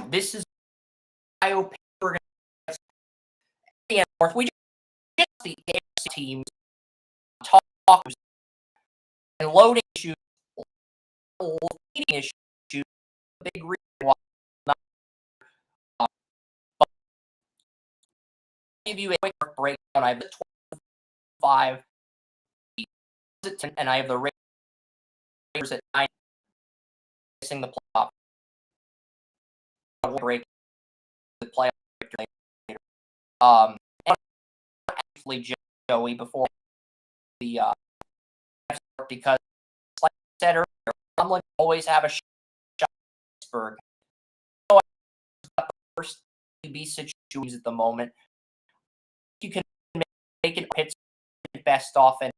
This is Ohio Pittsburgh and North. We just the AFC teams talk and loading issues, feeding issues, big reason why. But I'll give you a quick breakdown. I have the 25, and I have the Raiders at 9, missing the playoff. Break the playoff victory. And actually, Joey, before the because, like I said earlier, Tomlin always have a shot at Pittsburgh. So the first QB situations at the moment. You can make it Pittsburgh best offense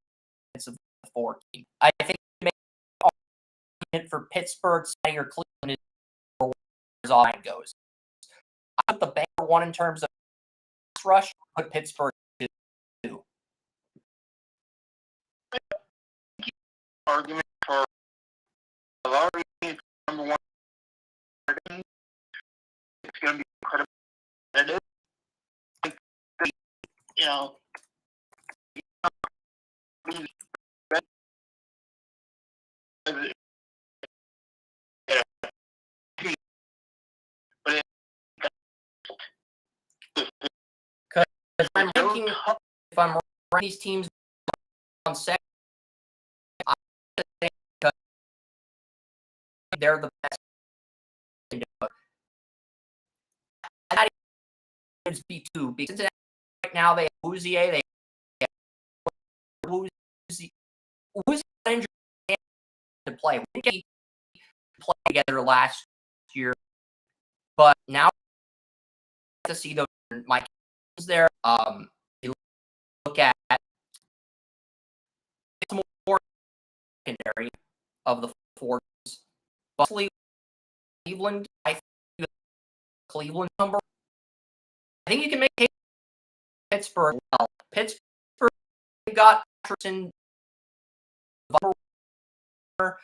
of the 4 team. I think you make an argument for Pittsburgh, Cincinnati, or Cleveland is where all line goes. I put the Bengals 1 in terms of rush. Put Pittsburgh 2. Argument for a lot of reasons. Number 1, it's going to be incredibly competitive. You know, because I'm thinking if I'm running these teams on second, I think they're the best. That is B2 because Cincinnati right now they have Woozier, they have Woozier injured to play. We didn't play together last year, but now to see those my there. You look at it's more secondary of the 4 teams. But Cleveland, I think Cleveland number. I think you can make Pittsburgh well. Pittsburgh got Richardson, got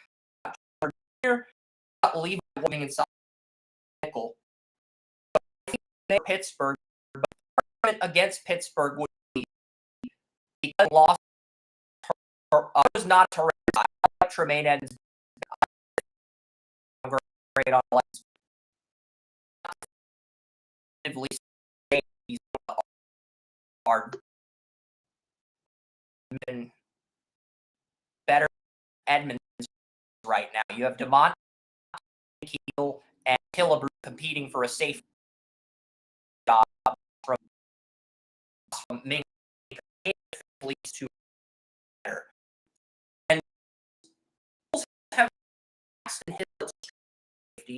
Levi winning inside nickel. But I think Pittsburgh, but the argument against Pittsburgh would be because lost was not terrific. I like Tremaine Edmonds. Great on legs. Are better Edmonds right now. You have DeMont, Keel, and Killebrew competing for a safe job from making at least 2 better. And have Jackson Hill safety.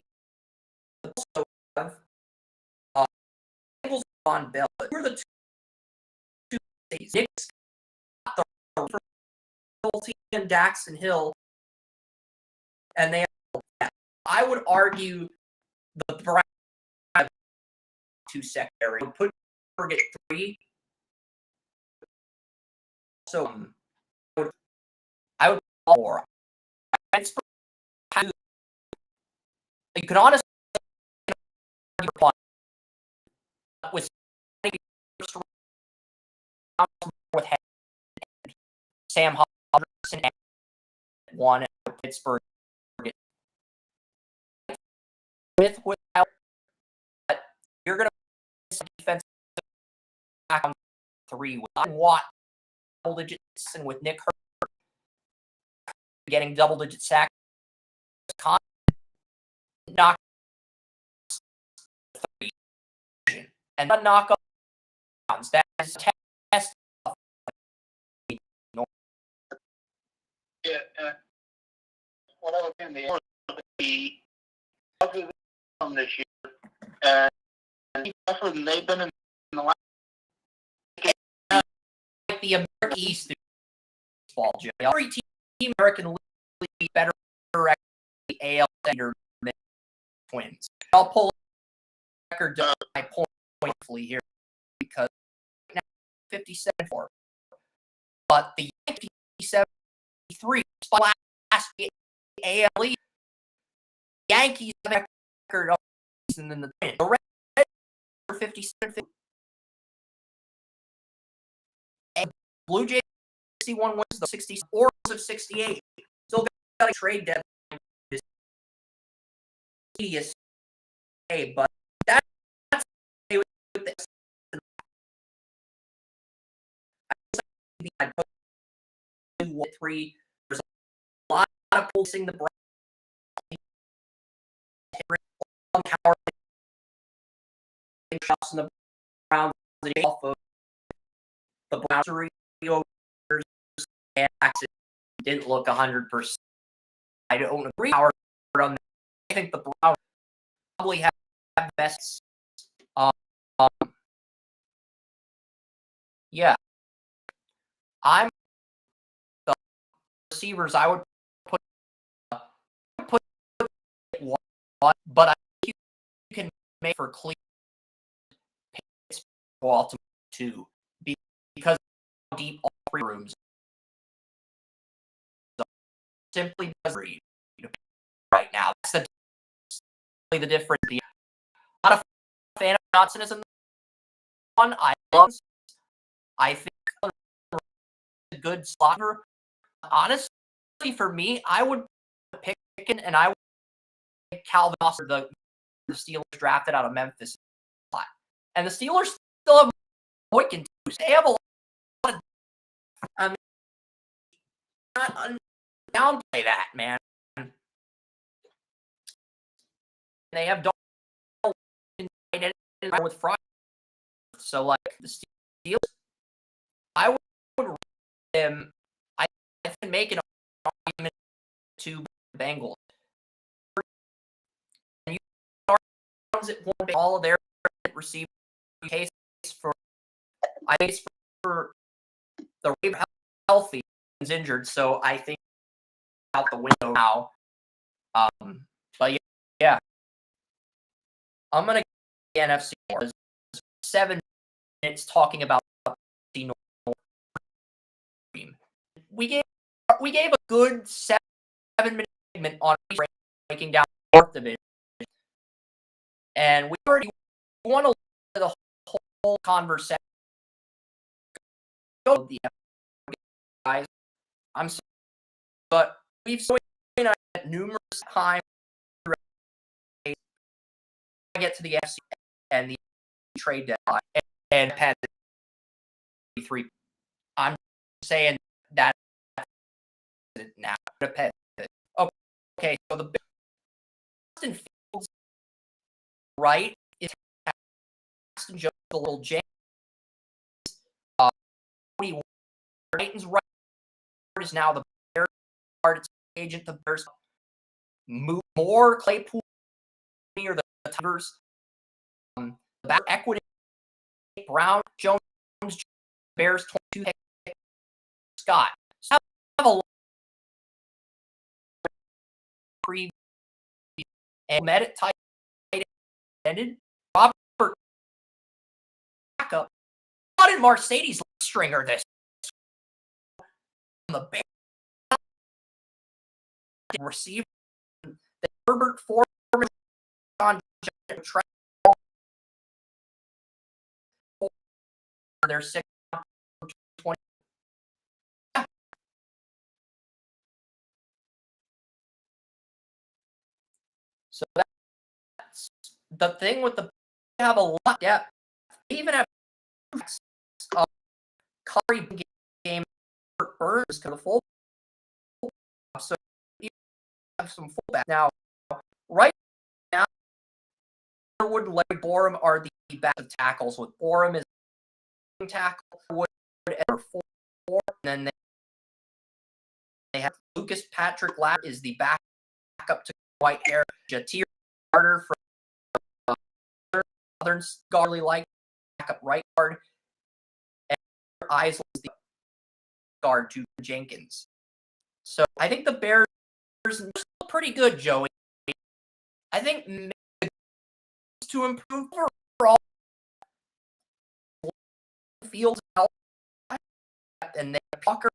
Also have on Bell. Who are the two safeties? Nick's got the team and Daxton Hill, and they have, I would argue the Browns have 2 secondary. I would put Pittsburgh at 3. So I would call 4. Pittsburgh you could honestly with Sam Hudson and 1 at Pittsburgh without you're going to defense back on 3 with Watt double digits and with Nick Hurt getting double digit sacks, knock 3 and then knock up. That is a test. Yeah, what I was in the from this year, and they've been in the last like the American East baseball, Jimmy. Every team American League better direct the AL Center Twins. I'll pull a record to my point here because now 57 for, but the Yankees 73 last AL East. Yankees have a record of and then the Reds are 57. And Blue Jays 61 wins, the 60 Orioles of 68. Still got a trade deadline. Tedious, but that's with this. I put 2-3. There's a lot of pulsing the Browns. The Browns off of the Browns and actually didn't look 100%. I don't agree on that. I think the Browns probably have the best. Yeah, I'm the receivers. I would put one, but I think you can make for Cleveland, Baltimore too, because of deep all three rooms simply does read right now. That's the difference. Not a fan of Johnson's one. I think a good slotter. Honestly, for me, I would pick and I would pick Calvin Austin, the Steelers drafted out of Memphis. And the Steelers still have Boykin too. They have a lot of. I mean, not downplay that, man. They have with Friday. So, like, the Steelers, I would rate them. I can make an argument to Bengals. And you at all of their receivers case for the Rave healthy is injured, so I think out the window now. But yeah. I'm gonna get the NFC North. 7 minutes talking about the North. We gave a good 7-minute segment on breaking down the North Division, and we already want to look at the whole conversation. Go the guys. I'm sorry, but we've seen it numerous times. Get to the FC and the trade deadline and had 3. I'm saying that now. Okay, so the Justin Fields right is Justin Joseph, the little James. Titans right is now the Bears agent. The Bears move more Claypool or the Tigers. The back equity Brown, Jones, Bears 22 Scott. So have a lot pre and met it tight ended. Robert backup. How did Mercedes stringer this? The Bears receiver the Herbert Foreman on their 6 20. So that's the thing with the have a lot of depth. They even have Curry game Burns to the full. So you have some fullback now. Right now, Wood and Larry Borum are the best of tackles. With Borum is tackle, Wood and 4, and then they have Lucas Patrick Lapp is the backup to Whitehair. Jatir Carter from Southern Scholarly like backup right guard, and Isley is the guard to Jenkins. So I think the Bears are still pretty good, Joey. I think to improve overall Fields help, and then Pucker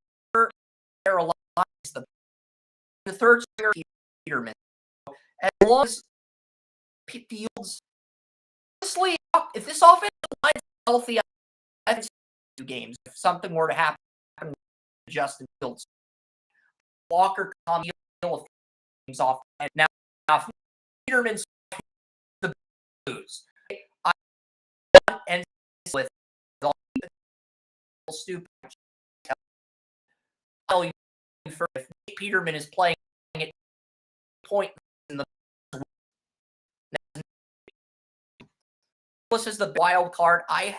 Carolina is the third stringer Peterman. As long as Fields honestly, if this offensive line is healthy, I think 2 games. If something were to happen with Justin Fields, Walker come deal with things off. And now Peterman's the blues. I and with all stupid. Tell you for if Peterman is playing at point in the this is the wild card. I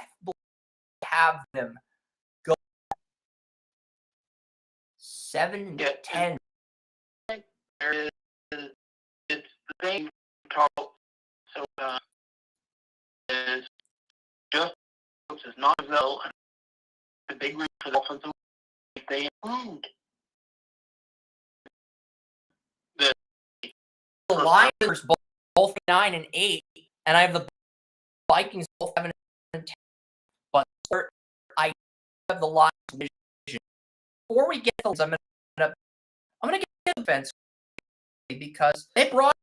have them go 7-10. There is it's the thing called so is just is not as though the big reason for the offensive they improved. The Lions both 9-8, and I have the Vikings both 7-10. But I have the Lions division. Before we get those, I'm gonna get defense because they brought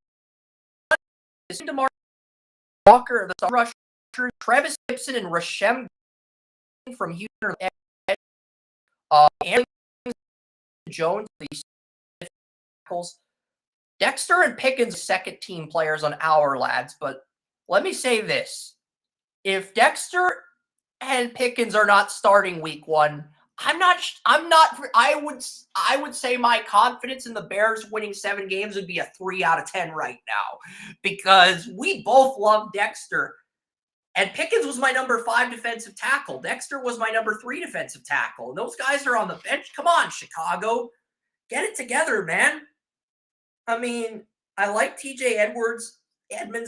DeMar Walker, the star rusher, Travis Gibson, and Rashem from Houston. And Jones, these tackles. Dexter and Pickens, second team players on our lads, but let me say this. If Dexter and Pickens are not starting week 1, I would say my confidence in the Bears winning 7 games would be a 3 out of 10 right now because we both love Dexter. And Pickens was my number 5 defensive tackle. Dexter was my number 3 defensive tackle. And those guys are on the bench. Come on, Chicago. Get it together, man. I mean, I like TJ Edmonds,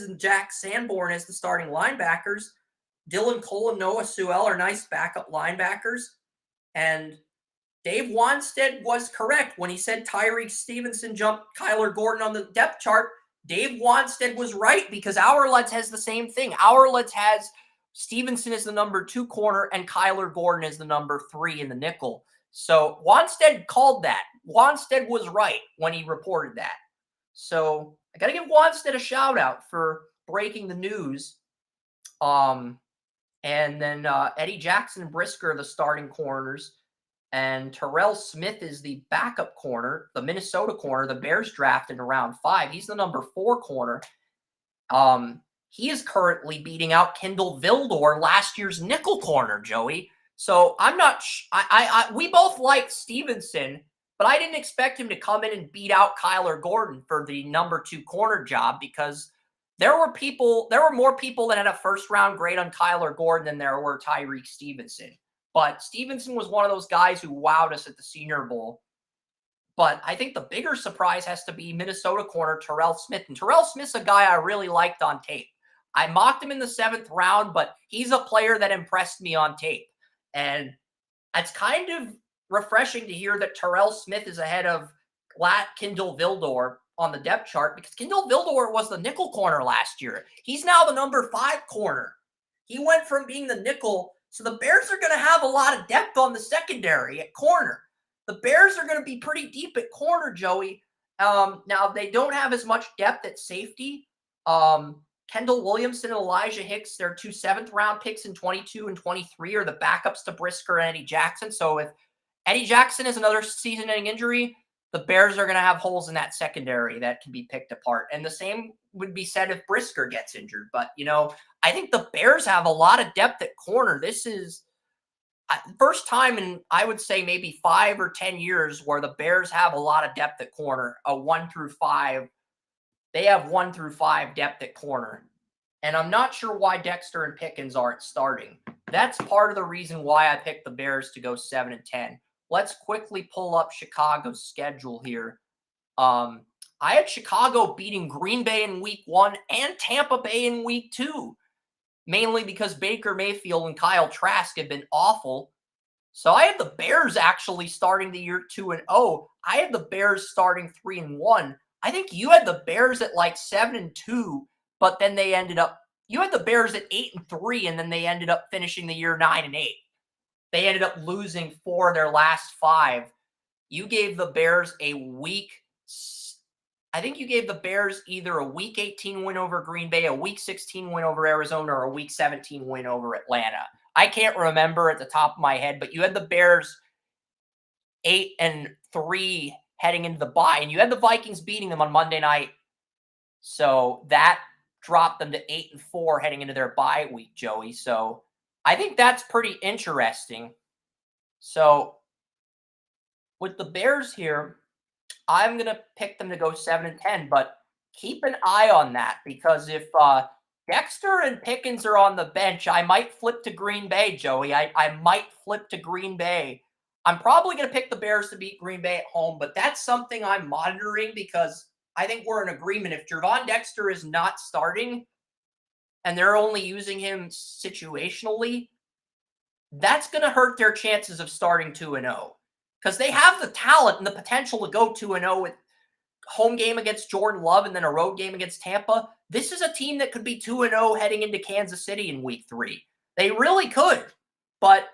and Jack Sanborn as the starting linebackers. Dylan Cole and Noah Sewell are nice backup linebackers. And Dave Wanstead was correct when he said Tyreek Stevenson jumped Kyler Gordon on the depth chart. Dave Wanstead was right because Ourlads has the same thing. Ourlads has Stevenson as the number 2 corner and Kyler Gordon as the number 3 in the nickel. So Wanstead called that. Wanstead was right when he reported that. So I got to give Wanstead a shout out for breaking the news. And then Eddie Jackson and Brisker are the starting corners. And Terrell Smith is the backup corner, the Minnesota corner. The Bears drafted in round 5. He's the number 4 corner. He is currently beating out Kendall Vildor, last year's nickel corner, Joey. So I'm not we both like Stevenson, but I didn't expect him to come in and beat out Kyler Gordon for the number 2 corner job because there were more people that had a first-round grade on Kyler Gordon than there were Tyreek Stevenson. But Stevenson was one of those guys who wowed us at the Senior Bowl. But I think the bigger surprise has to be Minnesota corner Terrell Smith. And Terrell Smith's a guy I really liked on tape. I mocked him in the 7th round, but he's a player that impressed me on tape. And it's kind of refreshing to hear that Terrell Smith is ahead of Kendall Vildor on the depth chart because Kendall Vildor was the nickel corner last year. He's now the number 5 corner. He went from being the nickel. So the Bears are going to have a lot of depth on the secondary at corner. The Bears are going to be pretty deep at corner, Joey. Now, they don't have as much depth at safety. Kendall Williamson and Elijah Hicks, their 2 7th-round picks in 22 and 23 are the backups to Brisker and Eddie Jackson. So if Eddie Jackson has another season-ending injury, the Bears are going to have holes in that secondary that can be picked apart. And the same would be said if Brisker gets injured. But, I think the Bears have a lot of depth at corner. This is first time in, I would say, maybe 5 or 10 years where the Bears have a lot of depth at corner, a 1 through 5. They have 1 through 5 depth at corner. And I'm not sure why Dexter and Pickens aren't starting. That's part of the reason why I picked the Bears to go 7-10. Let's quickly pull up Chicago's schedule here. I had Chicago beating Green Bay in week 1 and Tampa Bay in week 2. Mainly because Baker Mayfield and Kyle Trask have been awful. So I had the Bears actually starting the year 2-0. I had the Bears starting 3-1. I think you had the Bears at like 7-2, but then they ended up, you had the Bears at 8-3, and then they ended up finishing the year 9-8. They ended up losing 4 of their last 5. You gave the Bears a week I think you gave the Bears either a Week 18 win over Green Bay, a Week 16 win over Arizona, or a Week 17 win over Atlanta. I can't remember at the top of my head, but you had the Bears 8-3 heading into the bye, and you had the Vikings beating them on Monday night. So that dropped them to 8-4 heading into their bye week, Joey. So I think that's pretty interesting. So with the Bears here, I'm going to pick them to go 7-10, but keep an eye on that, because if Dexter and Pickens are on the bench, I might flip to Green Bay, Joey. I might flip to Green Bay. I'm probably going to pick the Bears to beat Green Bay at home, but that's something I'm monitoring, because I think we're in agreement. If Gervon Dexter is not starting and they're only using him situationally, that's going to hurt their chances of starting 2-0. Because they have the talent and the potential to go 2-0 with home game against Jordan Love and then a road game against Tampa. This is a team that could be 2-0 heading into Kansas City in week 3. They really could. But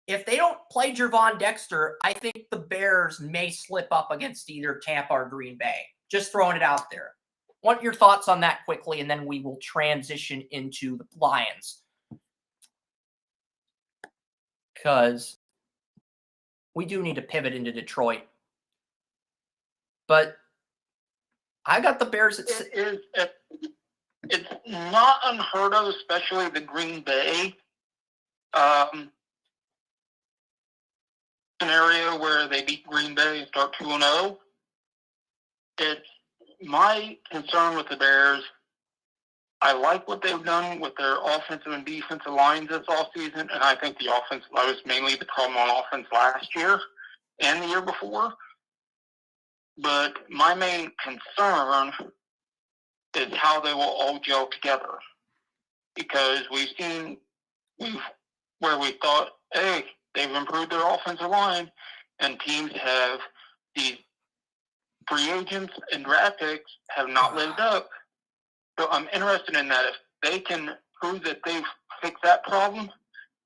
if they don't play Gervon Dexter, I think the Bears may slip up against either Tampa or Green Bay. Just throwing it out there. Want your thoughts on that quickly, and then we will transition into the Lions. Because we do need to pivot into Detroit. But I got the Bears at... It's not unheard of, especially the Green Bay scenario where they beat Green Bay and start 2-0. It's my concern with the Bears. I like what they've done with their offensive and defensive lines this offseason, and I think the offensive line was mainly the problem on offense last year and the year before. But my main concern is how they will all gel together. Because we've seen where we thought, hey, they've improved their offensive line, and teams have, these free agents and draft picks have not lived up. So I'm interested in that. If they can prove that they've fixed that problem,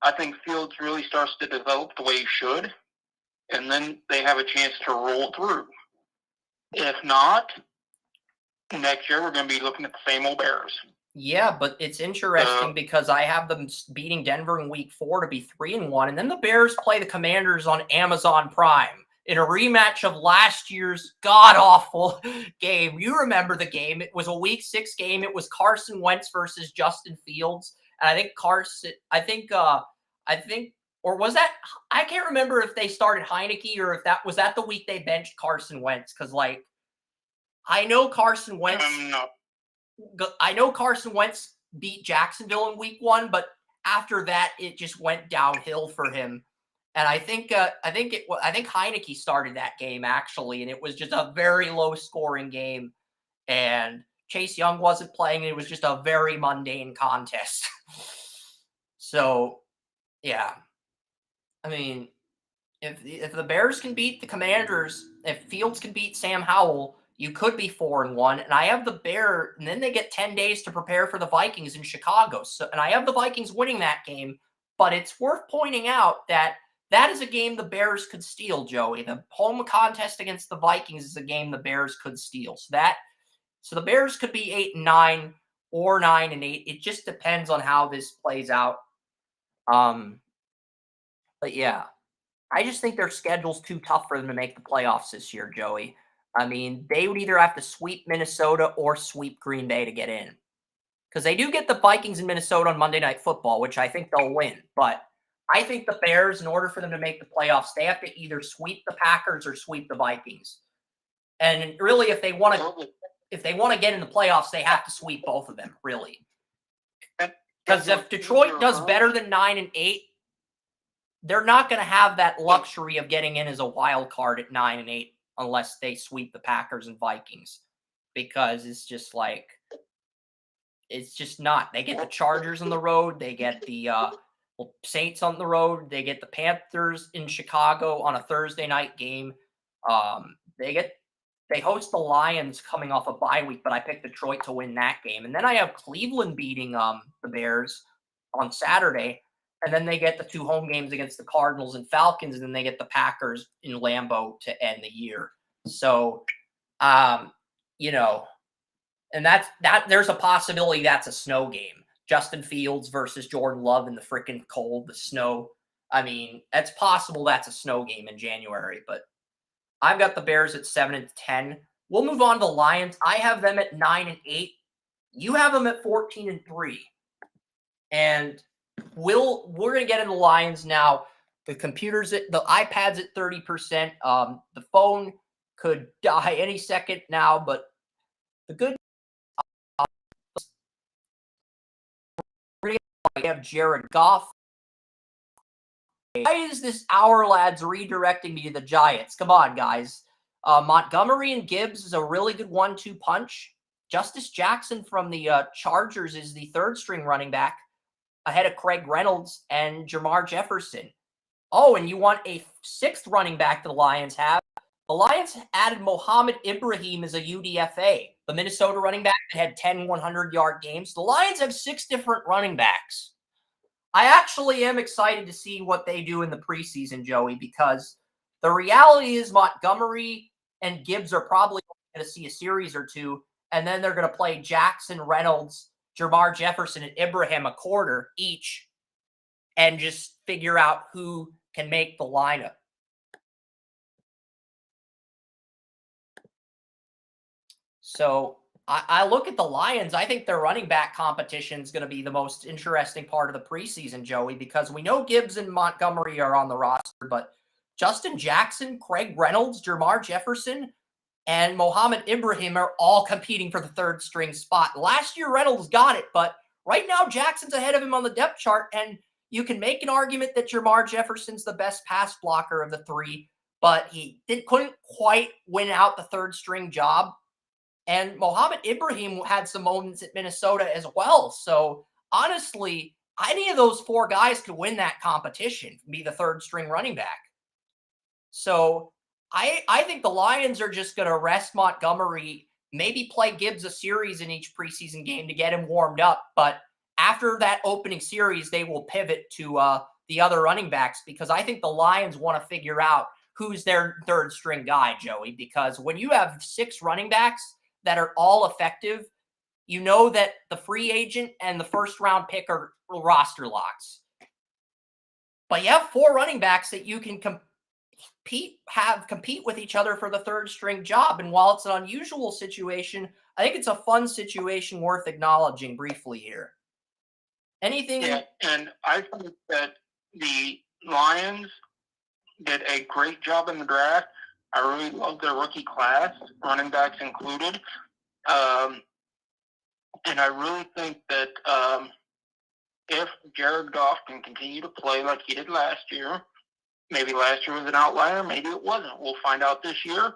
I think Fields really starts to develop the way he should, and then they have a chance to roll through. If not, next year we're going to be looking at the same old Bears. Yeah, but it's interesting because I have them beating Denver in week 4 to be 3-1, and then the Bears play the Commanders on Amazon Prime in a rematch of last year's god-awful game. You remember the game. It was a week 6 game. It was Carson Wentz versus Justin Fields. And I think or was that, I can't remember if they started Heineke or if that was the week they benched Carson Wentz. Because, like, I know Carson Wentz beat Jacksonville in week 1, but after that, it just went downhill for him. And I think Heineke started that game, actually, and it was just a very low-scoring game. And Chase Young wasn't playing. It was just a very mundane contest. So, yeah. I mean, if the Bears can beat the Commanders, if Fields can beat Sam Howell, you could be 4-1. And I have the Bears, and then they get 10 days to prepare for the Vikings in Chicago. So, and I have the Vikings winning that game. But it's worth pointing out that is a game the Bears could steal, Joey. The home contest against the Vikings is a game the Bears could steal. So the Bears could be 8-9 or 9-8. It just depends on how this plays out. But yeah, I just think their schedule's too tough for them to make the playoffs this year, Joey. I mean, they would either have to sweep Minnesota or sweep Green Bay to get in. Because they do get the Vikings in Minnesota on Monday Night Football, which I think they'll win. But I think the Bears, in order for them to make the playoffs, they have to either sweep the Packers or sweep the Vikings. And really, if they want to get in the playoffs, they have to sweep both of them, really. Because if Detroit does better than 9-8, they're not going to have that luxury of getting in as a wild card at 9-8 unless they sweep the Packers and Vikings. Because it's just like, it's just not. They get the Chargers on the road. They get the Saints on the road. They get the Panthers in Chicago on a Thursday night game. They host the Lions coming off a bye week, but I picked Detroit to win that game. And then I have Cleveland beating the Bears on Saturday. And then they get the 2 home games against the Cardinals and Falcons, and then they get the Packers in Lambeau to end the year. So, and there's a possibility that's a snow game. Justin Fields versus Jordan Love in the freaking cold, the snow. I mean, it's possible that's a snow game in January, but I've got the Bears at 7-10. We'll move on to the Lions. I have them at 9-8. You have them at 14-3. And we're going to get into the Lions now. The iPad's at 30%. The phone could die any second now, but the good we have Jared Goff. Why is this Our Lads redirecting me to the Giants? Come on, guys. Montgomery and Gibbs is a really good 1-2 punch. Justice Jackson from the Chargers is the third-string running back ahead of Craig Reynolds and Jamar Jefferson. Oh, and you want a sixth running back the Lions have? The Lions added Mohamed Ibrahim as a UDFA, the Minnesota running back that had 10 100-yard games. The Lions have 6 different running backs. I actually am excited to see what they do in the preseason, Joey, because the reality is Montgomery and Gibbs are probably going to see a series or two, and then they're going to play Jackson, Reynolds, Jamar Jefferson, and Ibrahim a quarter each and just figure out who can make the lineup. So I look at the Lions. I think their running back competition is going to be the most interesting part of the preseason, Joey, because we know Gibbs and Montgomery are on the roster, but Justin Jackson, Craig Reynolds, Jamar Jefferson, and Mohamed Ibrahim are all competing for the third string spot. Last year, Reynolds got it, but right now Jackson's ahead of him on the depth chart, and you can make an argument that Jamar Jefferson's the best pass blocker of the three, but he couldn't quite win out the third string job. And Mohamed Ibrahim had some moments at Minnesota as well. So honestly, any of those 4 guys could win that competition, be the third string running back. So I think the Lions are just going to rest Montgomery, maybe play Gibbs a series in each preseason game to get him warmed up. But after that opening series, they will pivot to the other running backs, because I think the Lions want to figure out who's their third string guy, Joey, because when you have 6 running backs that are all effective, you know that the free agent and the first round pick are roster locks. But you have 4 running backs that you can compete with each other for the third string job. And while it's an unusual situation, I think it's a fun situation worth acknowledging briefly here. Anything? Yeah, and I think that the Lions did a great job in the draft. I really love their rookie class, running backs included. And I really think that if Jared Goff can continue to play like he did last year, maybe last year was an outlier, maybe it wasn't. We'll find out this year.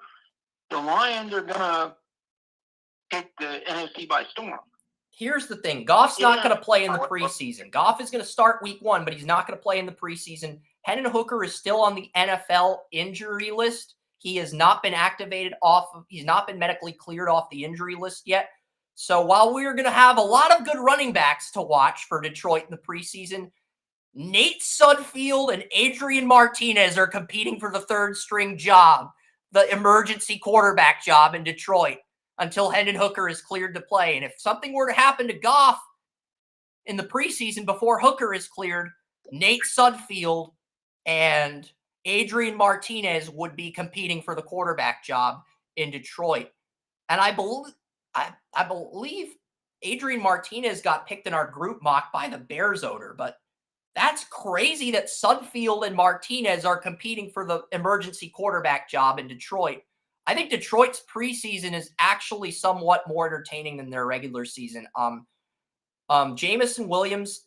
The Lions are going to take the NFC by storm. Here's the thing. Goff's not going to play in the preseason. Goff is going to start week 1, but he's not going to play in the preseason. Hendon Hooker is still on the NFL injury list. He has not been he's not been medically cleared off the injury list yet. So while we're going to have a lot of good running backs to watch for Detroit in the preseason, Nate Sudfeld and Adrian Martinez are competing for the third string job, the emergency quarterback job in Detroit, until Hendon Hooker is cleared to play. And if something were to happen to Goff in the preseason before Hooker is cleared, Nate Sudfeld and Adrian Martinez would be competing for the quarterback job in Detroit. And I believe Adrian Martinez got picked in our group mock by the Bears owner, but that's crazy that Sudfeld and Martinez are competing for the emergency quarterback job in Detroit. I think Detroit's preseason is actually somewhat more entertaining than their regular season. Jameson Williams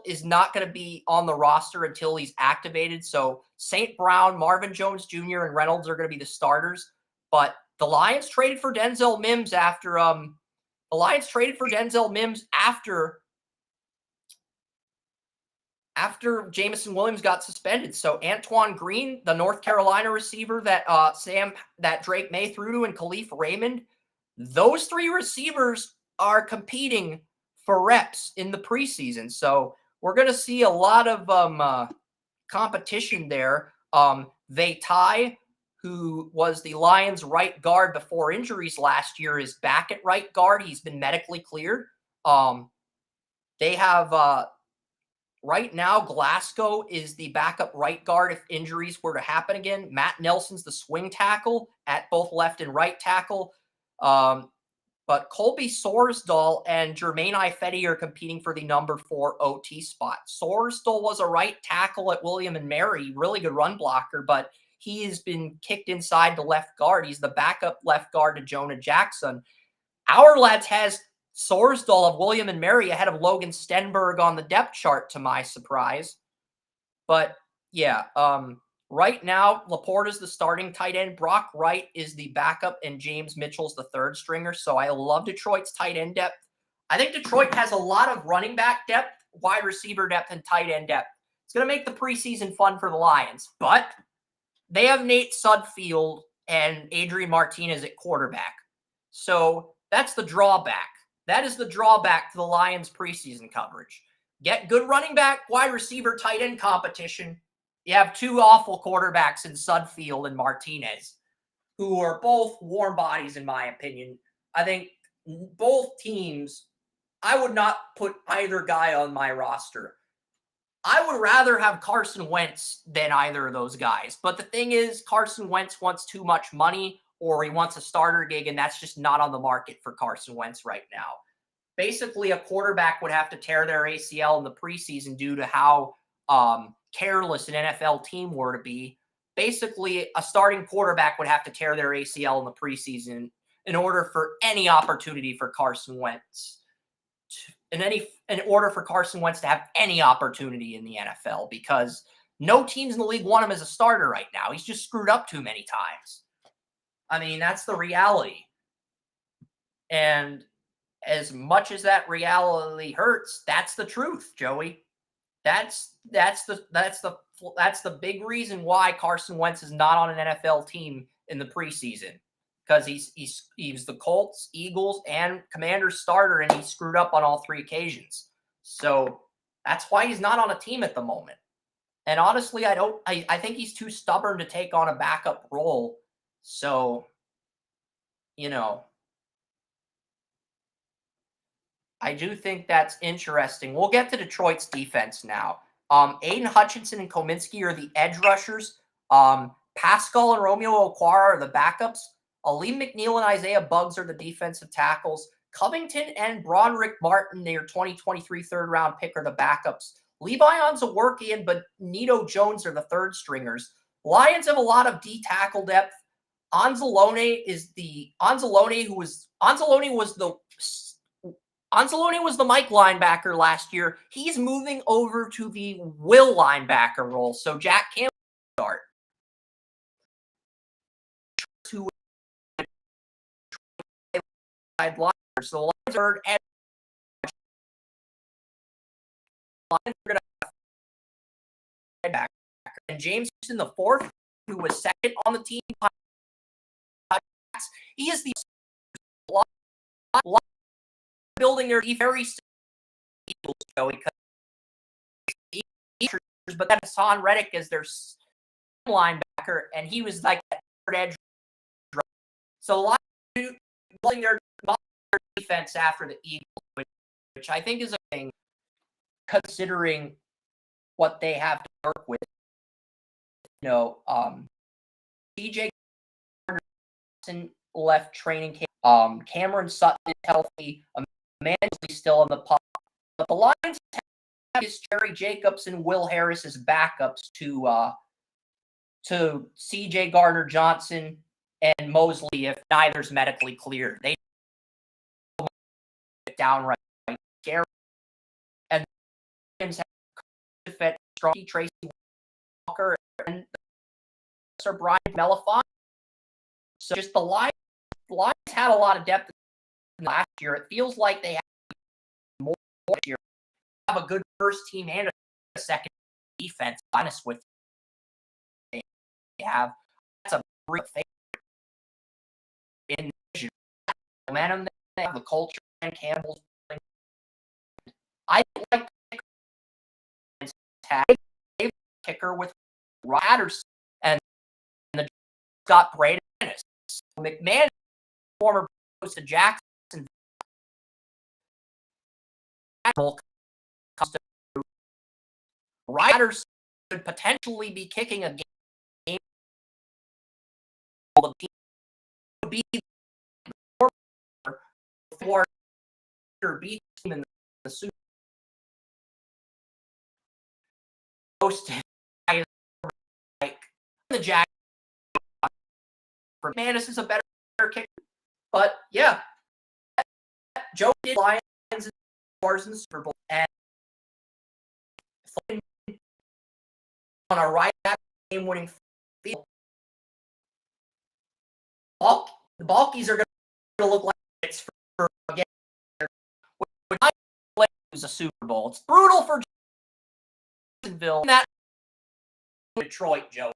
is not going to be on the roster until he's activated. So St. Brown, Marvin Jones Jr., and Reynolds are going to be the starters. But the Lions traded for Denzel Mims after Jameson Williams got suspended. So Antoine Green, the North Carolina receiver that Drake May threw to, and Khalif Raymond, those 3 receivers are competing for reps in the preseason. So we're going to see a lot of competition there. They tie who was the Lions' right guard before injuries last year, is back at right guard. He's been medically cleared. They have right now, Glasgow is the backup right guard if injuries were to happen again. Matt Nelson's the swing tackle at both left and right tackle. But Colby Sorsdahl and Jermaine Ifedi are competing for the number 4 OT spot. Sorsdahl was a right tackle at William & Mary, really good run blocker, but he has been kicked inside to left guard. He's the backup left guard to Jonah Jackson. Our lads has Sorsdahl of William & Mary ahead of Logan Stenberg on the depth chart, to my surprise. But yeah, right now, Laporta's the starting tight end. Brock Wright is the backup, and James Mitchell's the third stringer. So I love Detroit's tight end depth. I think Detroit has a lot of running back depth, wide receiver depth, and tight end depth. It's going to make the preseason fun for the Lions. But they have Nate Sudfeld and Adrian Martinez at quarterback. So that's the drawback. That is the drawback to the Lions preseason coverage. Get good running back, wide receiver, tight end competition. You have two awful quarterbacks in Sudfeld and Martinez, who are both warm bodies, in my opinion. I think both teams, I would not put either guy on my roster. I would rather have Carson Wentz than either of those guys. But the thing is, Carson Wentz wants too much money, or he wants a starter gig, and that's just not on the market for Carson Wentz right now. Basically, a quarterback would have to tear their ACL in the preseason due to how careless an NFL team were to be. Basically, a starting quarterback would have to tear their ACL in the preseason in order for any opportunity for Carson Wentz. In order for Carson Wentz to have any opportunity in the NFL, because no teams in the league want him as a starter right now. He's just screwed up too many times. I mean, that's the reality. And as much as that reality hurts, that's the truth, Joey. That's the big reason why Carson Wentz is not on an NFL team in the preseason, because he's the Colts, Eagles, and Commanders starter, and he screwed up on all 3 occasions. So that's why he's not on a team at the moment. And honestly, I think he's too stubborn to take on a backup role. So, I do think that's interesting. We'll get to Detroit's defense now. Aiden Hutchinson and Kominski are the edge rushers. Pascal and Romeo Okwara are the backups. Aleem McNeil and Isaiah Buggs are the defensive tackles. Covington and Broderick Martin, their 2023 third-round pick, are the backups. Levi Onwuzurike and Benito Jones are the third stringers. Lions have a lot of D-tackle depth. Anzalone was the Mike linebacker last year. He's moving over to the Will linebacker role. So Jack Campbell start. So the Lions are going to have and James Houston the fourth, who was second on the team. He is the building their very but then Hassan Reddick is their linebacker, and he was like that third edge. So building their defense after the Eagles, which I think is a thing, considering what they have to work with. TJ left training camp. Cameron Sutton is healthy. Emmanuel's still on the pup. But the Lions have Jerry Jacobs and Will Harris as backups to C.J. Gardner-Johnson and Mosley if neither's medically cleared. They downright scary. And have Tracy Walker and Sir Brian Melifon. So just the Lions had a lot of depth last year. It feels like they have more this year. They have a good first team and a second defense. Honest with you, they have. That's a real favorite in the division. Momentum, they have the culture, and Campbell's. I like the kicker with Ryderson and the got Brandon Ennis. McMahon, former coach of Jackson, comes to Riders could potentially be kicking a game. The team would be before beat him in the Super hosted by like the Jack. Man, this is a better kicker. But yeah, Joe did Lions and Wars in the Super Bowl and on a right game winning field. The Balkies are going to look like it's for again. When I lose a Super Bowl, it's brutal for Jacksonville. That Detroit, Joe.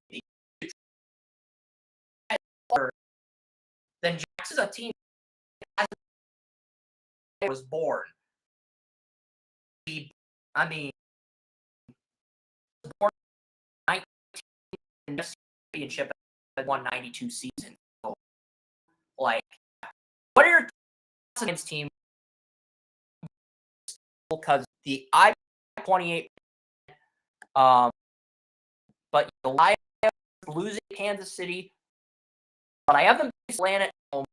Then Jackson's a team that was born. I mean, born 19 NFC championship at 192 season. So, like, what are your thoughts on this team? Because the I-28, but the Lions losing Kansas City, but I have them land at home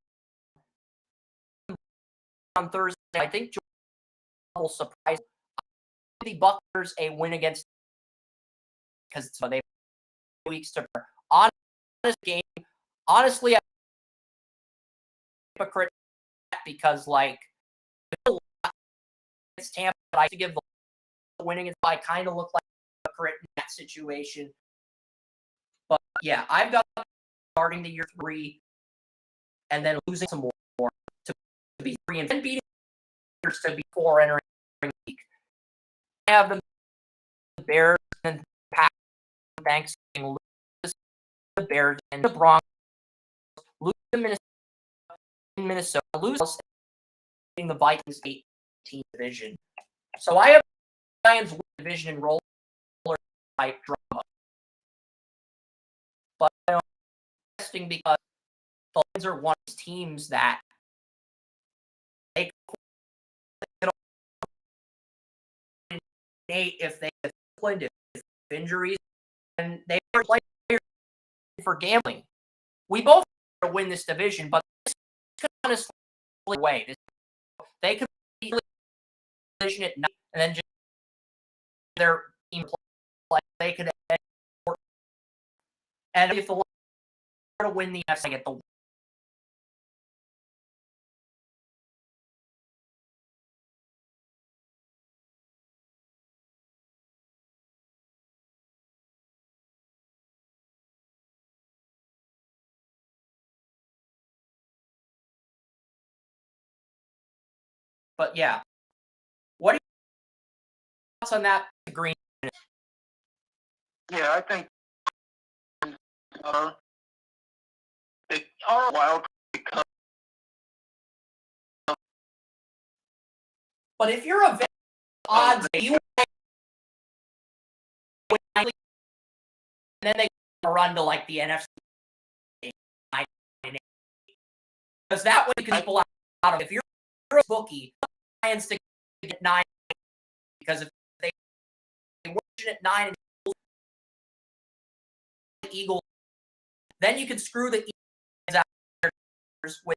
on Thursday. I think Georgia will surprise the Buckers a win against because so they have weeks to honest game. Honestly, I'm a hypocrite because like it's Tampa, but I have to give the winning if I kind of look like a hypocrite in that situation. But yeah, I've got starting the year 3 and then losing some more to be 3 and then beating to be 4 entering the week. I have the Bears and Packers Thanksgiving, lose the Bears and the Broncos, lose the Minnesota, lose the Vikings 18 division. So I have the Lions win division and roller type drama. But interesting because the Lions are one of these teams that they could if they disciplined, if injuries, and they were playing for gambling. We both want to win this division, but this could honestly way. They could be division at night and then just their team play. They could end, and if the Lions are to win the NFC, get the but yeah. What are your thoughts on that green? Yeah, I think they are wild because But if you're a odds, you and then they run to like the NFC because that way you can pull out of if you're a bookie, Lions to get 9 because if they win at 9 and the Eagles, then you can screw the Eagles out with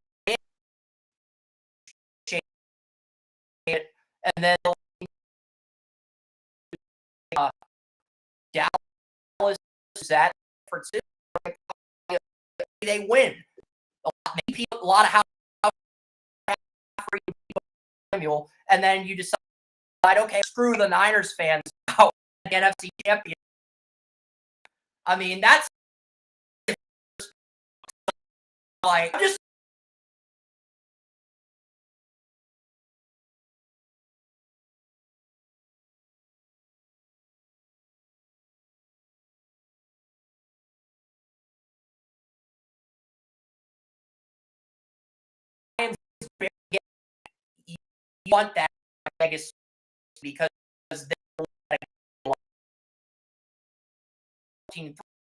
it, and then Dallas is that for they win. Maybe a lot of Samuel, and then you decide, okay, screw the Niners fans out, NFC champion. I mean, that's like just you want that Vegas because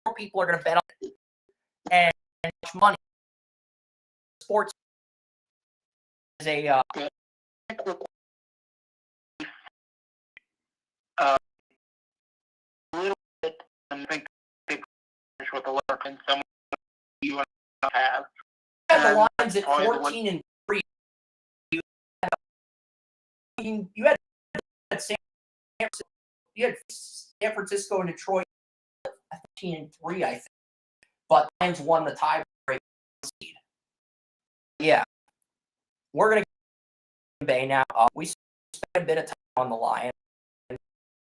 more people are going to bet on it. And much money. Sports is a little bit, and I think with the letter and some you have. the lines at 14-3. You had San Francisco and Detroit 13-3, I think. But Lions won the tiebreak seed. Yeah. We're going to Green Bay now. We spent a bit of time on the Lions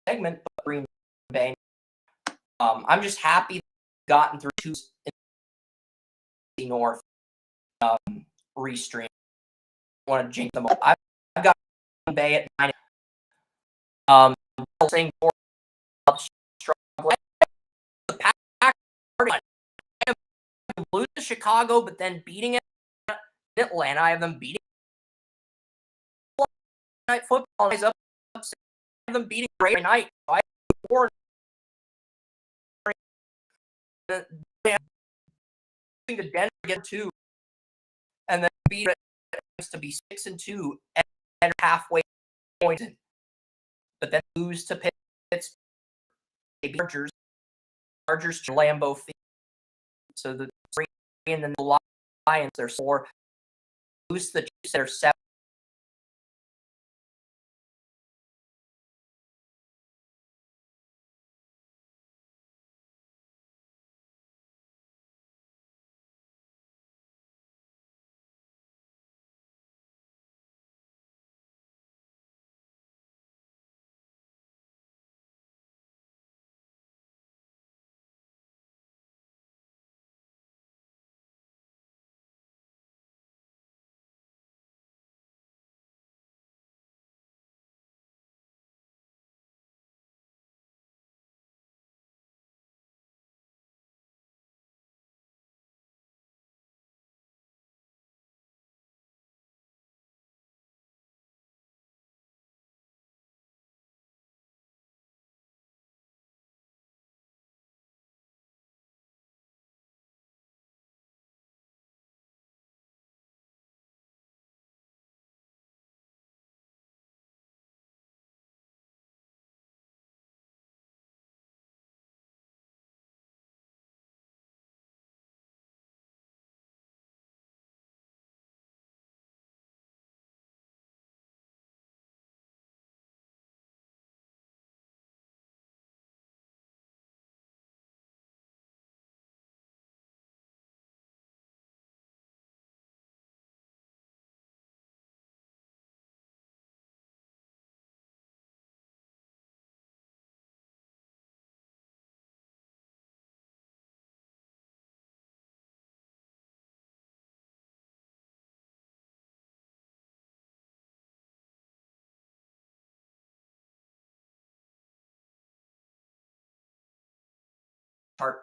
segment, but Green Bay. I'm just happy we've gotten through two NFC North restream. I want to jinx them all. I've got Green Bay at 9. Saying the Packers lose to Chicago, but then beating it in Atlanta. I have them beating night football. I have them beating Ray night. So I have 4. To Denver get 2, and then beat it to be 6-2 and halfway points. But then lose to Pittsburgh. Chargers to Lambeau Field. So the 3 and then the Lions, they're 4. Lose the Chiefs, they're 7.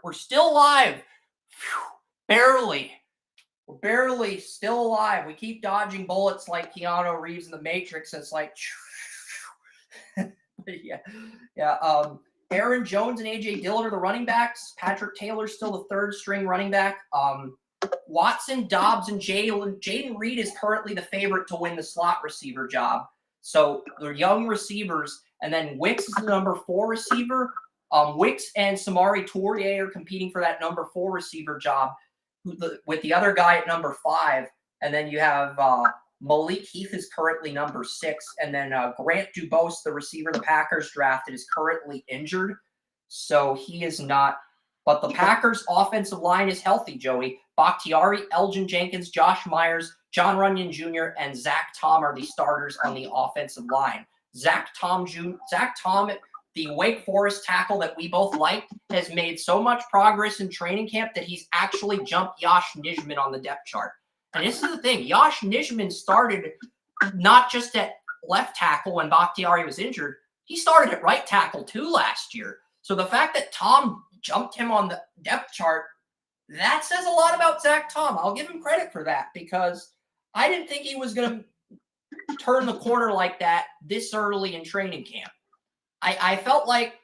We're still alive. Barely. We're barely still alive. We keep dodging bullets like Keanu Reeves in The Matrix. It's like, yeah. Aaron Jones and A.J. Dillon are the running backs. Patrick Taylor's still the third string running back. Watson, Dobbs, and Jaden Reed is currently the favorite to win the slot receiver job. So they're young receivers. And then Wicks is the number 4 receiver. Wicks and Samari Tourier are competing for that number 4 receiver job with the other guy at number 5. And then you have Malik Heath is currently number 6. And then Grant Dubose, the receiver the Packers drafted, is currently injured. So he is not. But the Packers' offensive line is healthy, Joey. Bakhtiari, Elgin Jenkins, Josh Myers, John Runyon Jr., and Zach Tom are the starters on the offensive line. Zach Tom, the Wake Forest tackle that we both liked, has made so much progress in training camp that he's actually jumped Josh Nijman on the depth chart. And this is the thing. Josh Nijman started not just at left tackle when Bakhtiari was injured. He started at right tackle too last year. So the fact that Tom jumped him on the depth chart, that says a lot about Zach Tom. I'll give him credit for that because I didn't think he was going to turn the corner like that this early in training camp. I felt like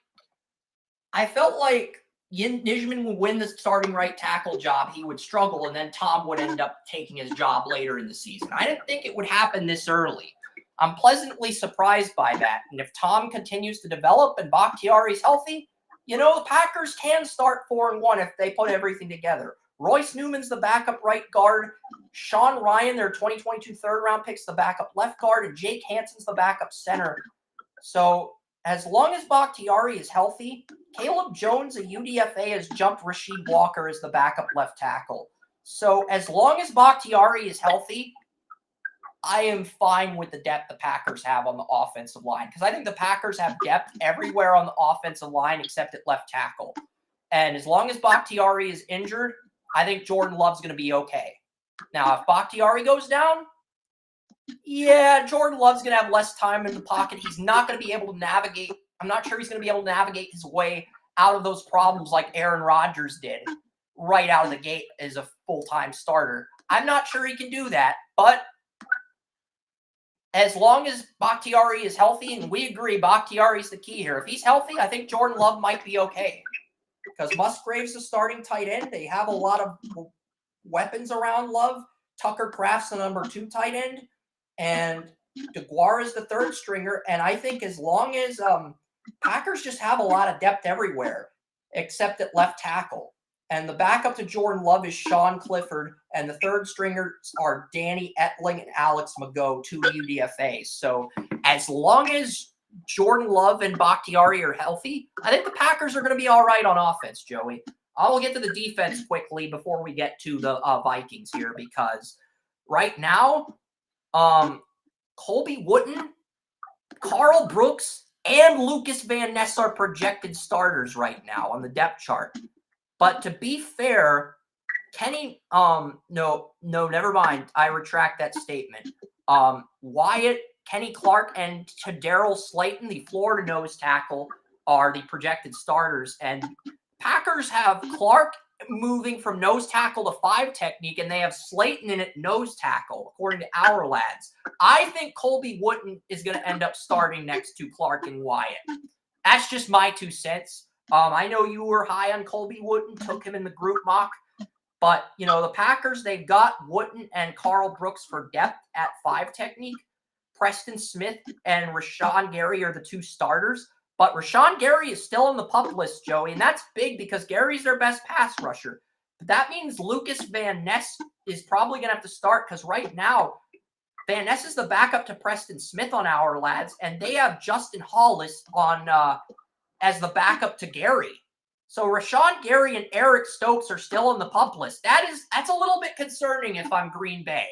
Nijman would win the starting right tackle job. He would struggle, and then Tom would end up taking his job later in the season. I didn't think it would happen this early. I'm pleasantly surprised by that. And if Tom continues to develop and Bakhtiari's healthy, the Packers can start 4-1 if they put everything together. Royce Newman's the backup right guard. Sean Ryan, their 2022 third-round pick's the backup left guard, and Jake Hansen's the backup center. So as long as Bakhtiari is healthy, Caleb Jones, a UDFA, has jumped Rasheed Walker as the backup left tackle. So as long as Bakhtiari is healthy, I am fine with the depth the Packers have on the offensive line, because I think the Packers have depth everywhere on the offensive line except at left tackle. And as long as Bakhtiari is injured, I think Jordan Love's going to be okay. Now, if Bakhtiari goes down, yeah, Jordan Love's going to have less time in the pocket. He's not going to be able to navigate. I'm not sure he's going to be able to navigate his way out of those problems like Aaron Rodgers did right out of the gate as a full-time starter. I'm not sure he can do that, but as long as Bakhtiari is healthy, and we agree Bakhtiari's the key here. If he's healthy, I think Jordan Love might be okay. Because Musgrave's the starting tight end. They have a lot of weapons around Love. Tucker Kraft's the number 2 tight end. And DeGuara is the third stringer. And I think as long as Packers just have a lot of depth everywhere, except at left tackle. And the backup to Jordan Love is Sean Clifford. And the third stringers are Danny Etling and Alex Mago, 2 UDFAs. So as long as Jordan Love and Bakhtiari are healthy, I think the Packers are going to be all right on offense, Joey. I will get to the defense quickly before we get to the Vikings here, because right now, Colby Wooten, Carl Brooks, and Lucas Van Ness are projected starters right now on the depth chart. But to be fair, Kenny, no, never mind. I retract that statement. Wyatt, Kenny Clark, and Daryl Slayton, the Florida nose tackle, are the projected starters. And Packers have Clark moving from nose tackle to 5 technique, and they have Slayton in at nose tackle, according to our lads. I think Colby Wooten is going to end up starting next to Clark and Wyatt. That's just my 2 cents. I know you were high on Colby Wooten, took him in the group mock. But, the Packers, they've got Wooten and Carl Brooks for depth at 5 technique. Preston Smith and Rashawn Gary are the 2 starters. But Rashawn Gary is still on the PUP list, Joey, and that's big because Gary's their best pass rusher. But that means Lucas Van Ness is probably going to have to start, because right now, Van Ness is the backup to Preston Smith on our lads, and they have Justin Hollis on as the backup to Gary. So Rashawn Gary and Eric Stokes are still on the PUP list. That's a little bit concerning if I'm Green Bay,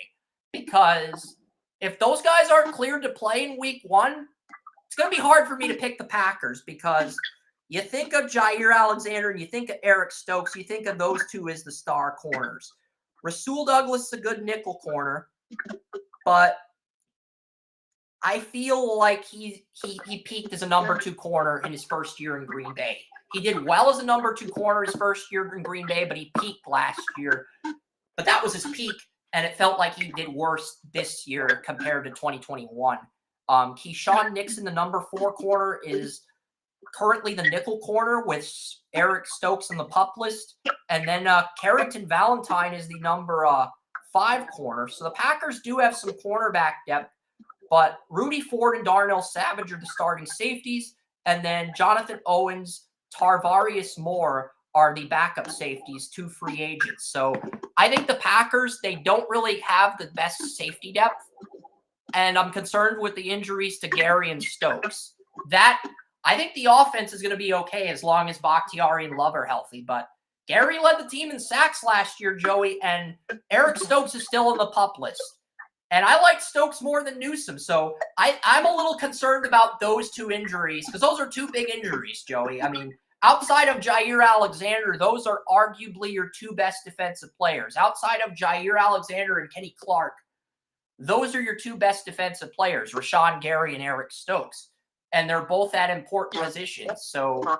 because if those guys aren't cleared to play in week 1, it's going to be hard for me to pick the Packers, because you think of Jair Alexander and you think of Eric Stokes, you think of those 2 as the star corners. Rasul Douglas is a good nickel corner, but I feel like he peaked as a number 2 corner in his first year in Green Bay. He did well as a number 2 corner his first year in Green Bay, but he peaked last year. But that was his peak, and it felt like he did worse this year compared to 2021. Keyshawn Nixon, the number 4 corner, is currently the nickel corner with Eric Stokes on the PUP list. And then Carrington Valentine is the number 5 corner. So the Packers do have some cornerback depth, but Rudy Ford and Darnell Savage are the starting safeties. And then Jonathan Owens, Tarvarius Moore are the backup safeties, 2 free agents. So I think the Packers, they don't really have the best safety depth. And I'm concerned with the injuries to Gary and Stokes. I think the offense is going to be okay as long as Bakhtiari and Love are healthy. But Gary led the team in sacks last year, Joey, and Eric Stokes is still on the PUP list. And I like Stokes more than Newsome. So I'm a little concerned about those 2 injuries, because those are 2 big injuries, Joey. I mean, outside of Jair Alexander, those are arguably your 2 best defensive players. Outside of Jair Alexander and Kenny Clark, those are your 2 best defensive players, Rashawn Gary and Eric Stokes. And they're both at important positions. So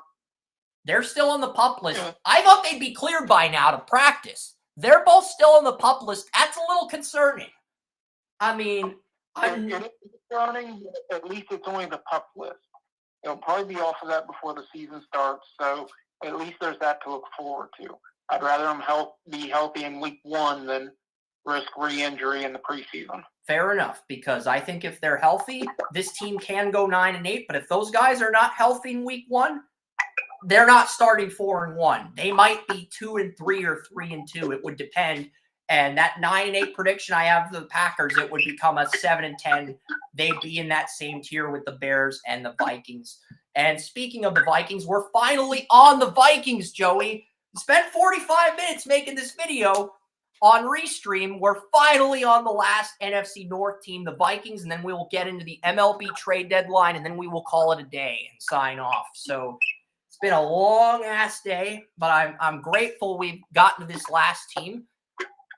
they're still on the PUP list. I thought they'd be cleared by now to practice. They're both still on the PUP list. That's a little concerning. I mean, It is concerning, at least it's only the PUP list. It'll probably be off of that before the season starts. So at least there's that to look forward to. I'd rather him be healthy in week 1 than risk re-injury in the preseason. Fair enough, because I think if they're healthy, this team can go 9-8. But if those guys are not healthy in week 1, they're not starting 4-1. They might be 2-3 or 3-2. It would depend. And that 9-8 prediction I have for the Packers, it would become a 7-10. They'd be in that same tier with the Bears and the Vikings. And speaking of the Vikings, we're finally on the Vikings, Joey. We spent 45 minutes making this video on Restream. We're finally on the last NFC North team, the Vikings, and then we will get into the MLB trade deadline, and then we will call it a day and sign off. So it's been a long-ass day, but I'm grateful we've gotten to this last team.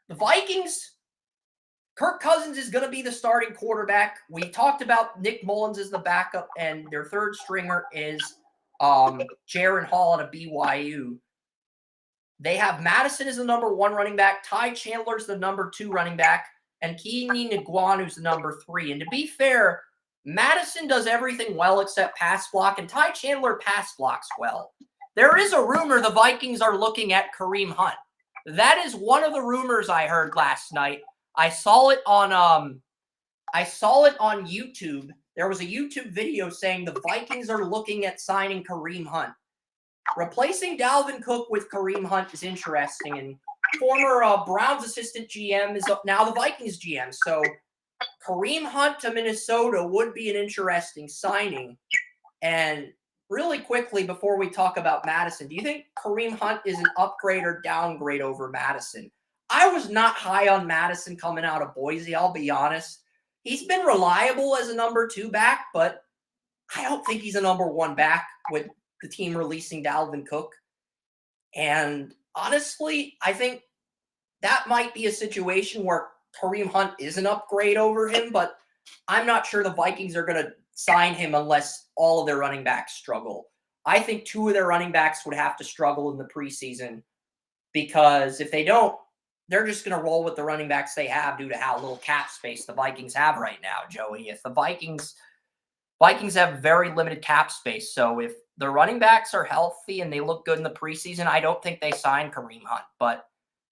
The Vikings, Kirk Cousins is going to be the starting quarterback. We talked about Nick Mullins as the backup, and their third stringer is Jaron Hall out of BYU. They have Madison as the number 1 running back, Ty Chandler's the number 2 running back, and Keeney Nguanu's the number 3. And to be fair, Madison does everything well except pass block, and Ty Chandler pass blocks well. There is a rumor the Vikings are looking at Kareem Hunt. That is one of the rumors I heard last night. I saw it on YouTube. There was a YouTube video saying the Vikings are looking at signing Kareem Hunt. Replacing Dalvin Cook with Kareem Hunt is interesting, and former Browns assistant GM is now the Vikings GM. So Kareem Hunt to Minnesota would be an interesting signing. And really quickly, before we talk about Madison, do you think Kareem Hunt is an upgrade or downgrade over Madison? I was not high on Madison coming out of Boise, I'll be honest. He's been reliable as a number 2 back, but I don't think he's a number 1 back with the team releasing Dalvin Cook. And honestly, I think that might be a situation where Kareem Hunt is an upgrade over him, but I'm not sure the Vikings are going to sign him unless all of their running backs struggle. I think 2 of their running backs would have to struggle in the preseason, because if they don't, they're just going to roll with the running backs they have due to how little cap space the Vikings have right now, Joey. If the Vikings have very limited cap space, so if the running backs are healthy and they look good in the preseason, I don't think they sign Kareem Hunt. But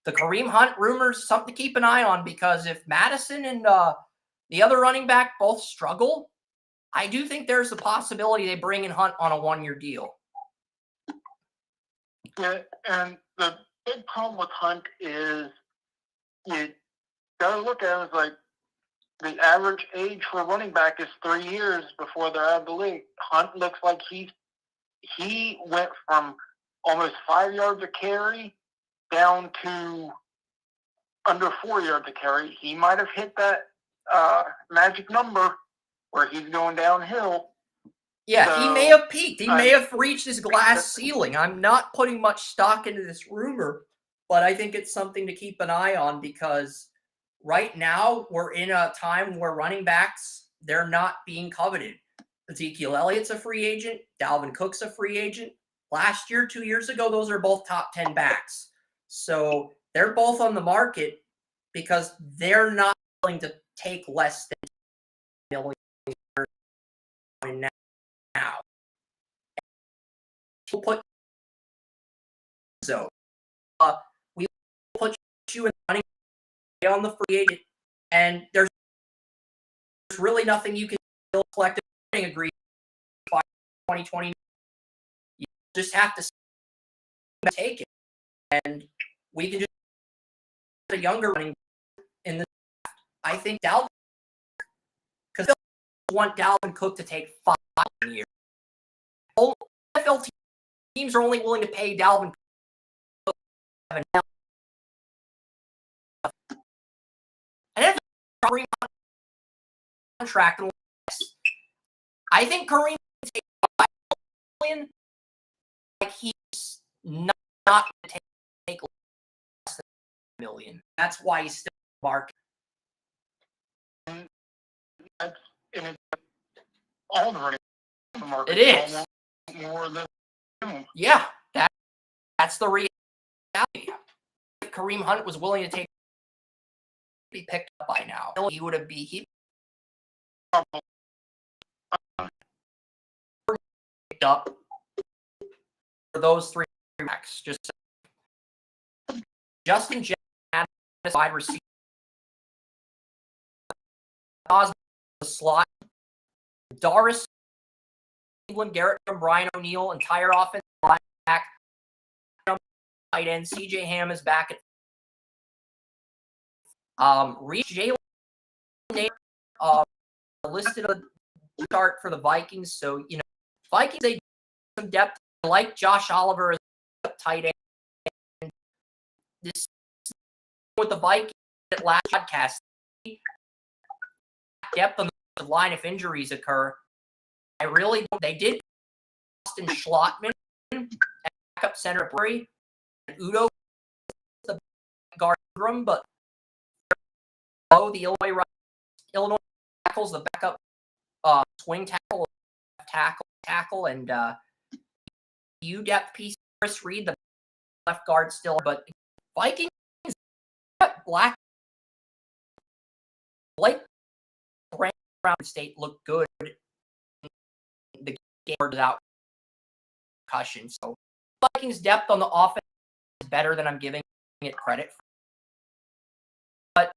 the Kareem Hunt rumors, something to keep an eye on, because if Madison and the other running back both struggle, I do think there's a possibility they bring in Hunt on a 1-year deal. Yeah, and the big problem with Hunt is you got to look at it as like the average age for a running back is 3 years before they're out of the league. Hunt looks like he went from almost 5 yards a carry down to under 4 yards a carry. He might have hit that magic number where he's going downhill. Yeah, so, he may have peaked. He may have reached his glass ceiling. I'm not putting much stock into this rumor, but I think it's something to keep an eye on, because right now we're in a time where running backs, they're not being coveted. Ezekiel Elliott's a free agent. Dalvin Cook's a free agent. Last year, 2 years ago, those are both top 10 backs. So they're both on the market because they're not willing to take less than $1 million now. We'll put we will put you in running on the free agent, and there's really nothing you can do collective agreement by 2020. You just have to take it, and we can just a younger running in the draft. I think Dalvin, because they want Dalvin Cook to take 5 years. NFL teams are only willing to pay Dalvin Cook $7 million. And if Kareem contract, I think Kareem can take $5 million. Like, he's not going to take less than $1 million. That's why he's still in the market. That's in all the running market. It is. More than yeah, that's the reality. If Kareem Hunt was willing to be picked up by now, he would have been picked up for those 3 backs. Just Justin Jefferson, wide receiver. Osborne, the slot. Doris, England, Garrett from Brian O'Neill, entire offensive line back. Tight end. CJ Ham is back at Reach Jalen listed a start for the Vikings. So, Vikings, they some depth. I like Josh Oliver as a tight end. This with the Vikings at last podcast, depth on the line if injuries occur. They did Austin Schlottman at backup center and Udo the guard room, but the Illinois tackles the backup swing tackle, and depth piece. Chris Reed, the left guard still, but Vikings Blake Brown State looked good. The game without concussion, so Vikings depth on the offense is better than I'm giving it credit for. But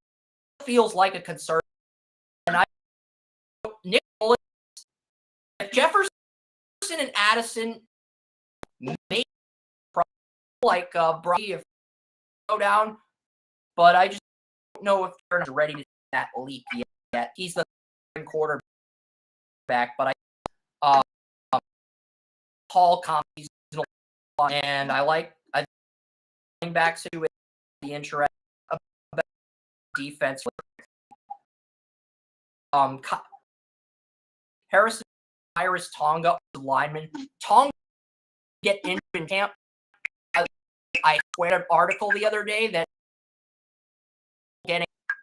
it feels like a concern. And Nick Mullins, if Jefferson and Addison may like Brady if go down, but I just don't know if they're ready to do that leap yet. He's the quarterback, but Paul Compton, and I think backs to the interest about defense. Harrison Iris Tonga, lineman. Tonga get injured in camp. I read an article the other day that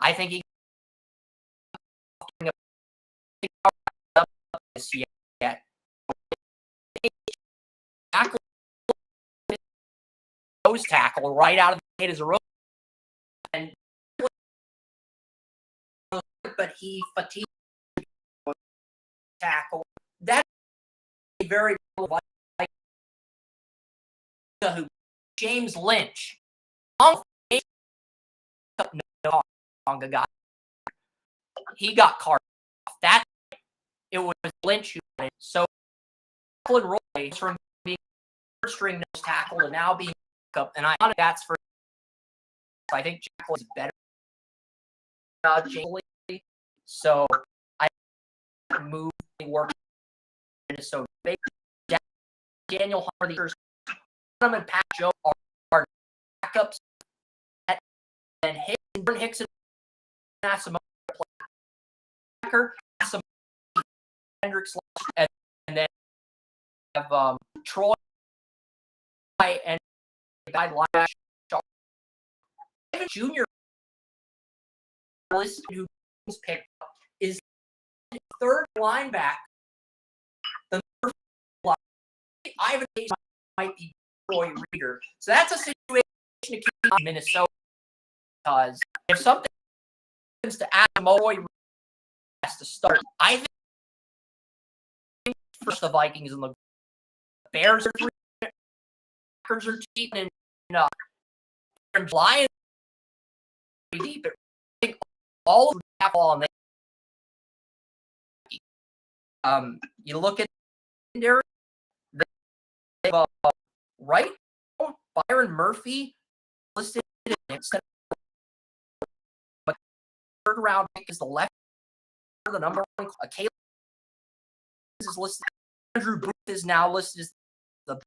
I think he yet. Nose tackle right out of the gate as a rookie, and but he fatigued tackle. That's very James Lynch. He got carved off. That it was Lynch who got it. So Roy from being first string nose tackle to now being up, and I think that's for. I think Jackal is better. So I move work Minnesota. Daniel Hunter, and Pat Joe are backups, and Hicks and Hendricks, and then have Troy and guy Lash Junior list who was picked up is the third linebacker. The third linebacker. Ivan Hayes might be Troy Reader. So that's a situation to keep in Minnesota, because if something happens to Adam Moy has to start, I think first the Vikings and the Bears are three, Packers are deep, and Lions are deep. I think all of them have on there. You look at there, right? Byron Murphy listed instead of third round pick is the left, the number one. Caleb is listed. Andrew Booth is now listed as the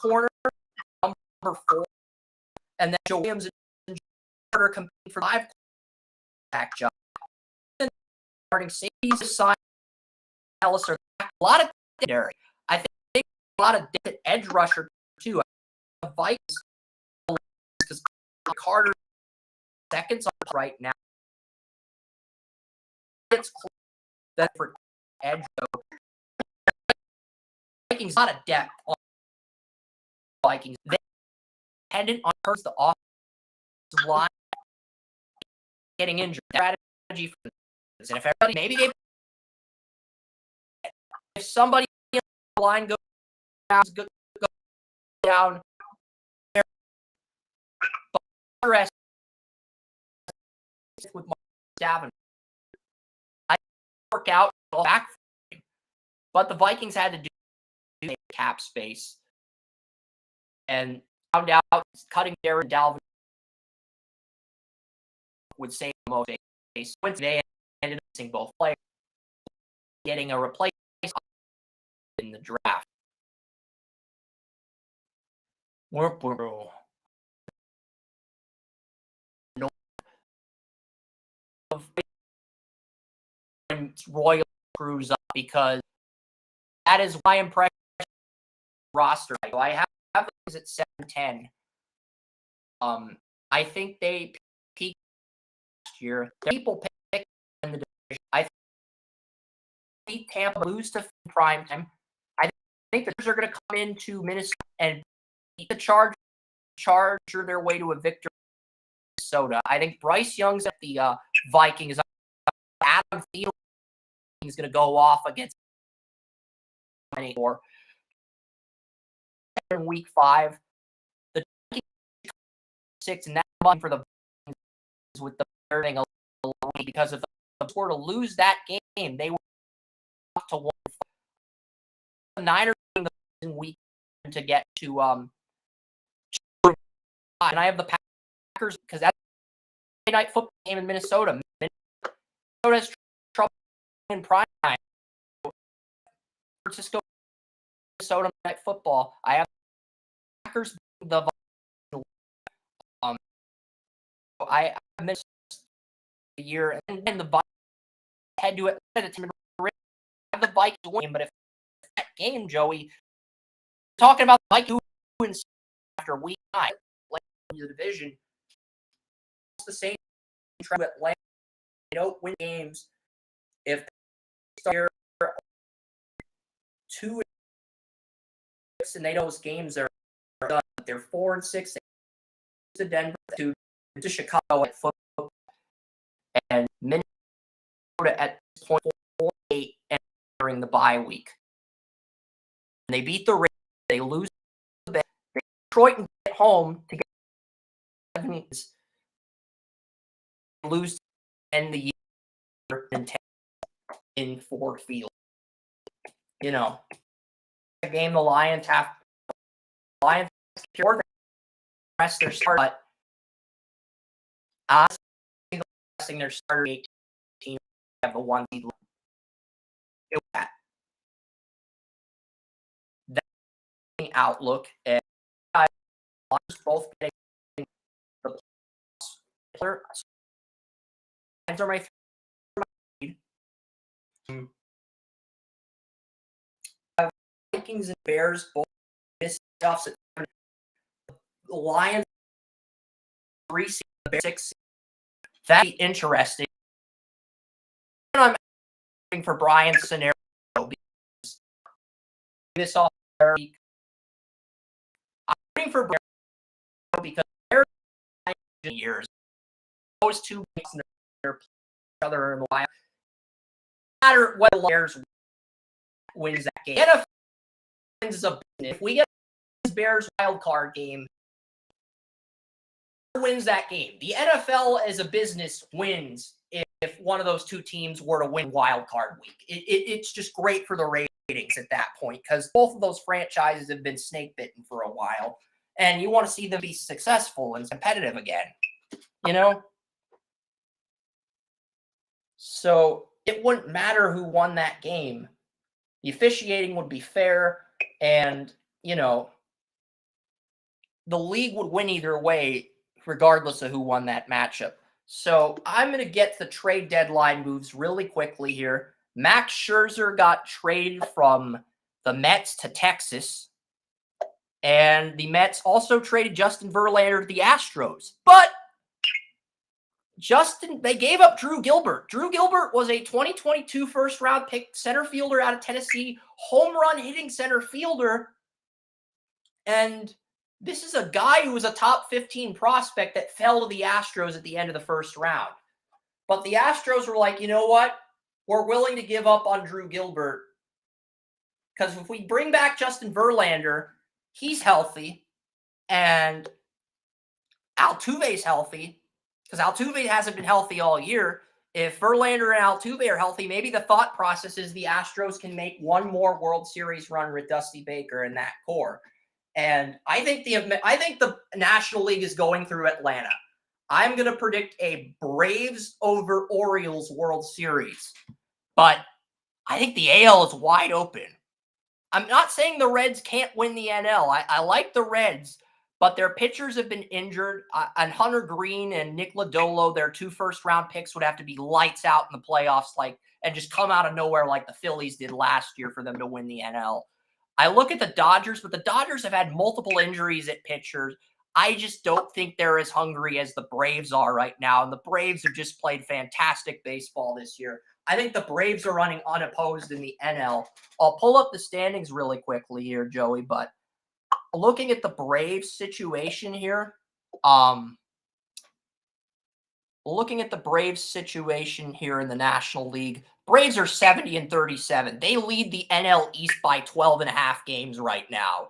corner, number 4, and then Joe Williams and Carter competing for 5 back job. Starting safeties aside, Ellis are a lot of secondary. I think a lot of edge rusher too. The Vikings because Carter seconds on right now. It's that for edge though. Vikings not a depth on Vikings. They dependent on the offensive line getting injured. Strategy for this. And if everybody maybe if somebody in the line goes down rest with Mark Davenport. I didn't work out back, but the Vikings had to do cap space and found out cutting Darren Dalvin would save the most space. Once they ended up missing both players, getting a replacement in the draft. Royal screws up, because that is my impression roster. I have things at 7-10. I think they peaked last year. People pick in the division. I think Tampa lose to prime time. I think the Chargers are going to come into Minnesota and beat the Charger their way to a victory in Minnesota. I think Bryce Young's at the Vikings. Adam Thielen is going to go off against in week 5. The 6 and that month for the Vikings with the thing because if the were to lose that game, they were up to 1. The Niners in week to get to and I have the Packers because that's a night football game in Minnesota. Minnesota has trouble in prime time. Francisco, Minnesota night football. I have Packers the I missed the year and then the Vikings head to it. Have the Vikings win, but if that game, Joey, talking about the Vikings after week 9, in the division, it's the same trend with Atlanta. They don't win games if they start 2-6 and they those games are done. They're 4-6 to Denver, to Chicago at football, and Minnesota at this point 4-8 entering the bye week. And they beat the Raiders. They lose the bet. Detroit and get home to get 7 wins. Lose to end the year in Ford Field. You know, the game the Lions have to rest their start, but honestly, their starter 18 have the 1 seed. That outlook, and both getting the player. Are my Vikings and Bears both missed playoffs at the Lions 3 seed, the Bears 6 seed. That'd be interesting. And I'm asking for Brian's scenario because this all week. I'm rooting for Bears because Bears years. Those two each other in a while. No matter what the Bears wins that game. NFL wins a if we get this Bears wild card game, wins that game. The NFL as a business wins if one of those two teams were to win wild card week. It's just great for the ratings at that point because both of those franchises have been snake bitten for a while, and you want to see them be successful and competitive again. You know? So it wouldn't matter who won that game. The officiating would be fair, and, you know, the league would win either way, regardless of who won that matchup. So I'm going to get the trade deadline moves really quickly here. Max Scherzer got traded from the Mets to Texas, and the Mets also traded Justin Verlander to the Astros. But they gave up Drew Gilbert. Drew Gilbert was a 2022 first-round pick center fielder out of Tennessee, home run hitting center fielder. And this is a guy who was a top 15 prospect that fell to the Astros at the end of the first round. But the Astros were like, you know what? We're willing to give up on Drew Gilbert because if we bring back Justin Verlander, he's healthy, and Altuve's healthy, because Altuve hasn't been healthy all year. If Verlander and Altuve are healthy, maybe the thought process is the Astros can make one more World Series run with Dusty Baker in that core. And I think the National League is going through Atlanta. I'm going to predict a Braves over Orioles World Series. But I think the AL is wide open. I'm not saying the Reds can't win the NL. I like the Reds, but their pitchers have been injured. And Hunter Green and Nick Lodolo, their 2 first-round picks, would have to be lights out in the playoffs, and just come out of nowhere like the Phillies did last year for them to win the NL. I look at the Dodgers, but the Dodgers have had multiple injuries at pitchers. I just don't think they're as hungry as the Braves are right now. And the Braves have just played fantastic baseball this year. I think the Braves are running unopposed in the NL. I'll pull up the standings really quickly here, Joey, but looking at the Braves situation here, in the National League, Braves are 70-37. They lead the NL East by 12.5 games right now.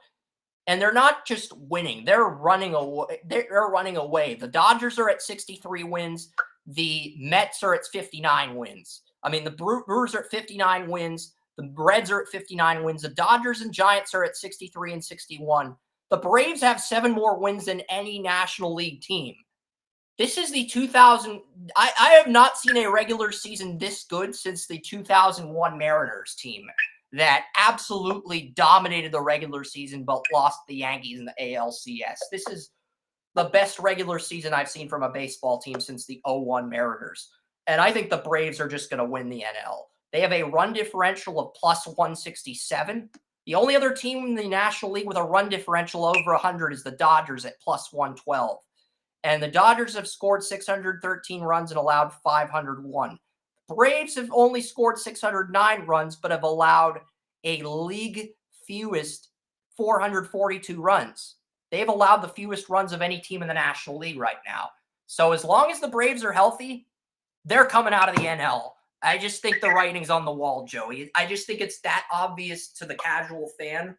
And they're not just winning, they're running away. The Dodgers are at 63 wins. The Mets are at 59 wins. I mean, the Brewers are at 59 wins. The Reds are at 59 wins. The Dodgers and Giants are at 63 and 61. The Braves have 7 more wins than any National League team. This is the 2000. I have not seen a regular season this good since the 2001 Mariners team that absolutely dominated the regular season but lost the Yankees in the ALCS. This is the best regular season I've seen from a baseball team since the 01 Mariners. And I think the Braves are just going to win the NL. They have a run differential of plus 167. The only other team in the National League with a run differential over 100 is the Dodgers at plus 112. And the Dodgers have scored 613 runs and allowed 501. Braves have only scored 609 runs, but have allowed a league fewest 442 runs. They've allowed the fewest runs of any team in the National League right now. So as long as the Braves are healthy, they're coming out of the NL. I just think the writing's on the wall, Joey. I just think it's that obvious to the casual fan.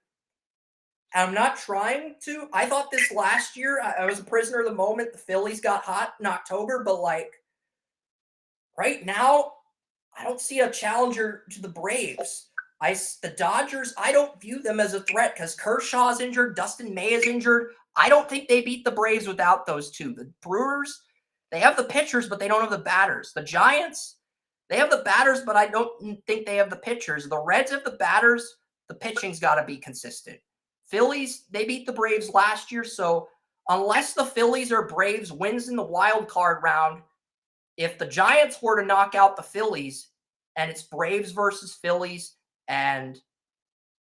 I'm not trying to. I thought this last year, I was a prisoner of the moment. The Phillies got hot in October, but right now, I don't see a challenger to the Braves. The Dodgers, I don't view them as a threat because Kershaw's injured, Dustin May is injured. I don't think they beat the Braves without those two. The Brewers, they have the pitchers, but they don't have the batters. The Giants, they have the batters, but I don't think they have the pitchers. The Reds have the batters. The pitching's got to be consistent. Phillies, they beat the Braves last year, so unless the Phillies or Braves wins in the wild card round, if the Giants were to knock out the Phillies and it's Braves versus Phillies and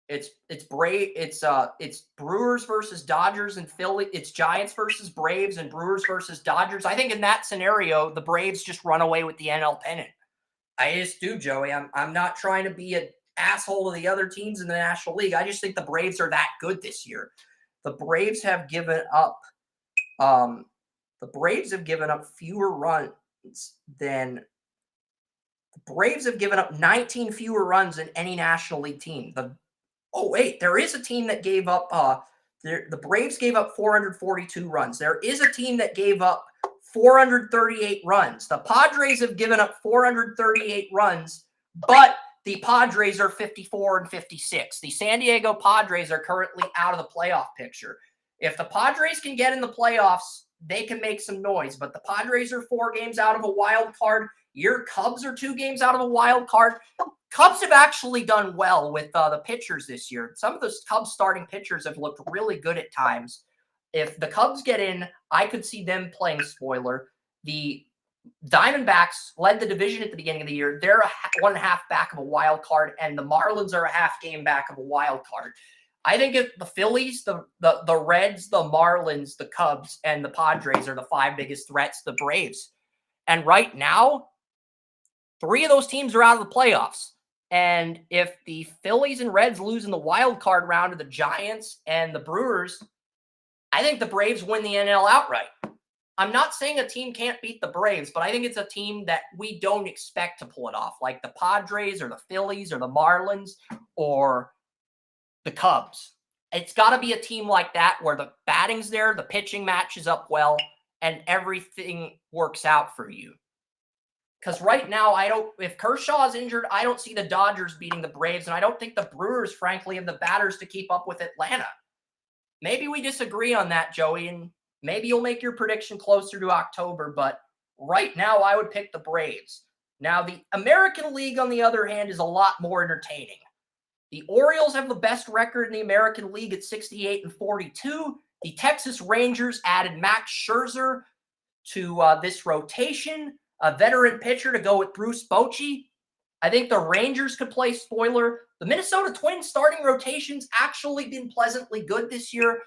it's Brewers versus Dodgers and Philly, it's Giants versus Braves and Brewers versus Dodgers. I think in that scenario, the Braves just run away with the NL pennant. I just do, Joey. I'm not trying to be an asshole to the other teams in the National League. I just think the Braves are that good this year. The Braves have given up fewer runs than the Braves have given up 19 fewer runs than any National League team. There is a team that gave up the Braves gave up 442 runs. There is a team that gave up 438 runs. The Padres have given up 438 runs, but the Padres are 54 and 56. The San Diego Padres are currently out of the playoff picture. If the Padres can get in the playoffs, they can make some noise, but the Padres are 4 games out of a wild card. Your Cubs are 2 games out of a wild card. Cubs have actually done well with the pitchers this year. Some of those Cubs starting pitchers have looked really good at times. If the Cubs get in, I could see them playing spoiler. The Diamondbacks led the division at the beginning of the year. They're 1.5 back of a wild card, and the Marlins are a half game back of a wild card. I think if the Phillies, the Reds, the Marlins, the Cubs, and the Padres are the 5 biggest threats to the Braves. And right now, 3 of those teams are out of the playoffs. And if the Phillies and Reds lose in the wild card round to the Giants and the Brewers, I think the Braves win the NL outright. I'm not saying a team can't beat the Braves, but I think it's a team that we don't expect to pull it off, like the Padres or the Phillies or the Marlins or the Cubs. It's got to be a team like that where the batting's there, the pitching matches up well, and everything works out for you. Because right now, if Kershaw is injured, I don't see the Dodgers beating the Braves, and I don't think the Brewers, frankly, have the batters to keep up with Atlanta. Maybe we disagree on that, Joey, and maybe you'll make your prediction closer to October, but right now I would pick the Braves. Now, the American League, on the other hand, is a lot more entertaining. The Orioles have the best record in the American League at 68-42. The Texas Rangers added Max Scherzer to this rotation, a veteran pitcher to go with Bruce Bochy. I think the Rangers could play spoiler. The Minnesota Twins starting rotation's actually been pleasantly good this year.